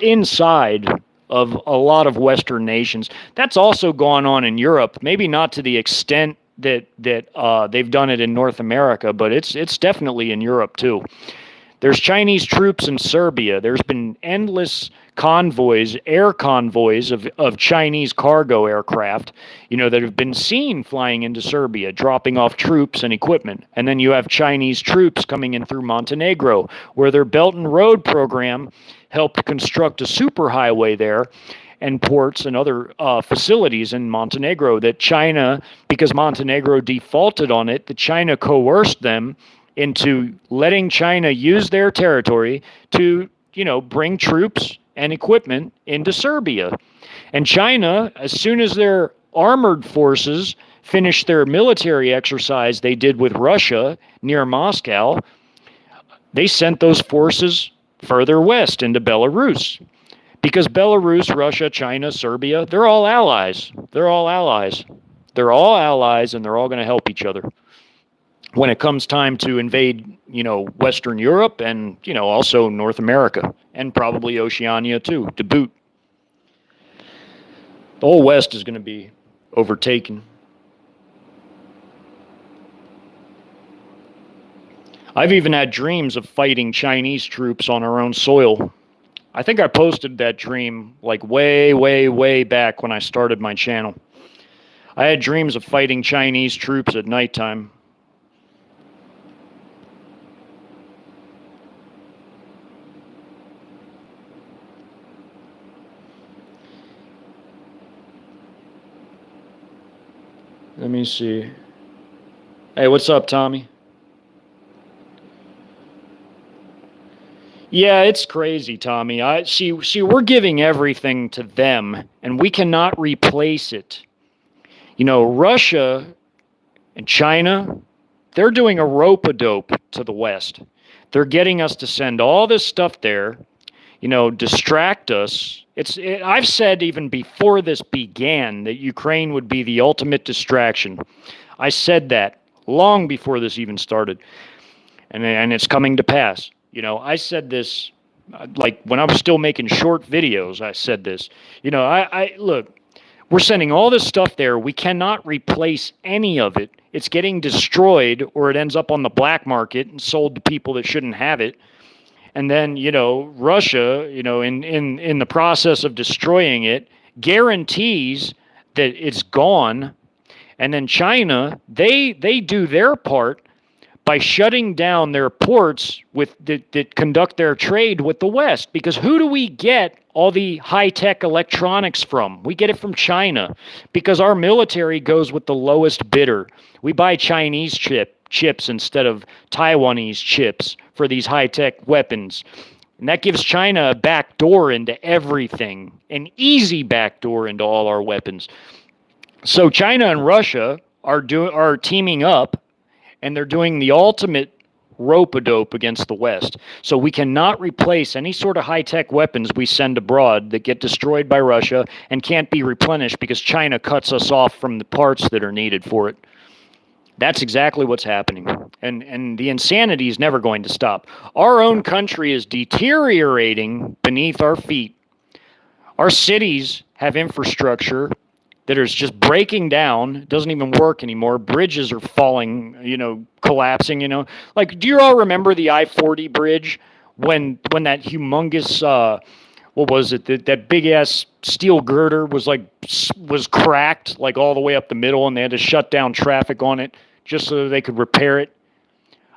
inside of a lot of Western nations. That's also gone on in Europe, maybe not to the extent that they've done it in North America, but it's definitely in Europe too. There's Chinese troops in Serbia. There's been endless air convoys of Chinese cargo aircraft, that have been seen flying into Serbia, dropping off troops and equipment. And then you have Chinese troops coming in through Montenegro, where their Belt and Road program helped construct a superhighway there and ports and other facilities in Montenegro that China, because Montenegro defaulted on it, that China coerced them into letting China use their territory to, bring troops and equipment into Serbia. And China, as soon as their armored forces finished their military exercise they did with Russia near Moscow, they sent those forces further west into Belarus. Because Belarus, Russia, China, Serbia, they're all allies. They're all allies. They're all allies, and they're all going to help each other when it comes time to invade, Western Europe and, also North America and probably Oceania too, to boot. The whole West is going to be overtaken. I've even had dreams of fighting Chinese troops on our own soil. I think I posted that dream like way, way, way back when I started my channel. I had dreams of fighting Chinese troops at nighttime. Let me see. Hey, what's up, Tommy? Yeah, it's crazy, Tommy. I see we're giving everything to them and we cannot replace it. You know, Russia and China, they're doing a rope-a-dope to the West. They're getting us to send all this stuff there, distract us. I've said even before this began that Ukraine would be the ultimate distraction. I said that long before this even started, and it's coming to pass. I said this like when I was still making short videos. I said this. I look. We're sending all this stuff there. We cannot replace any of it. It's getting destroyed, or it ends up on the black market and sold to people that shouldn't have it. And then, Russia, in the process of destroying it, guarantees that it's gone. And then China, they do their part by shutting down their ports that conduct their trade with the West. Because who do we get all the high-tech electronics from? We get it from China because our military goes with the lowest bidder. We buy Chinese chips instead of Taiwanese chips for these high-tech weapons. And that gives China a back door into everything, an easy back door into all our weapons. So China and Russia are teaming up, and they're doing the ultimate rope-a-dope against the West. So we cannot replace any sort of high-tech weapons we send abroad that get destroyed by Russia and can't be replenished because China cuts us off from the parts that are needed for it. That's exactly what's happening. And the insanity is never going to stop. Our own country is deteriorating beneath our feet. Our cities have infrastructure that is just breaking down. It doesn't even work anymore. Bridges are falling, collapsing, Like, do you all remember the I-40 bridge when that humongous, what was it, that big-ass steel girder was cracked, like, all the way up the middle, and they had to shut down traffic on it just so that they could repair it?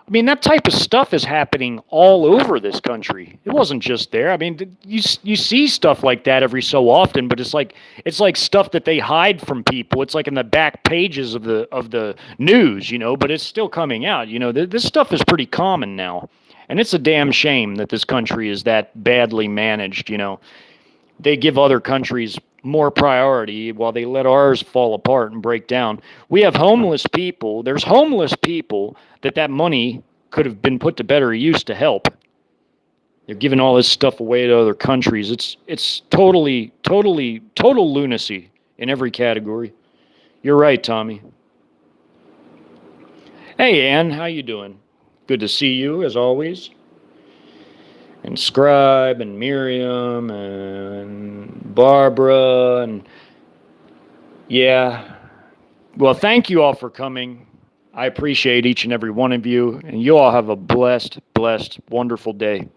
I mean, that type of stuff is happening all over this country. It wasn't just there. I mean, you see stuff like that every so often, but it's like stuff that they hide from people. It's like in the back pages of the news, but it's still coming out. This stuff is pretty common now, and it's a damn shame that this country is that badly managed. They give other countries more priority while they let ours fall apart and break down. We have homeless people. There's homeless people that money could have been put to better use to help. They're giving all this stuff away to other countries. It's total lunacy in every category. You're right, Tommy. Hey, Ann, how you doing? Good to see you, as always. And Scribe and Miriam and Barbara and yeah. Well, thank you all for coming. I appreciate each and every one of you, and you all have a blessed, wonderful day.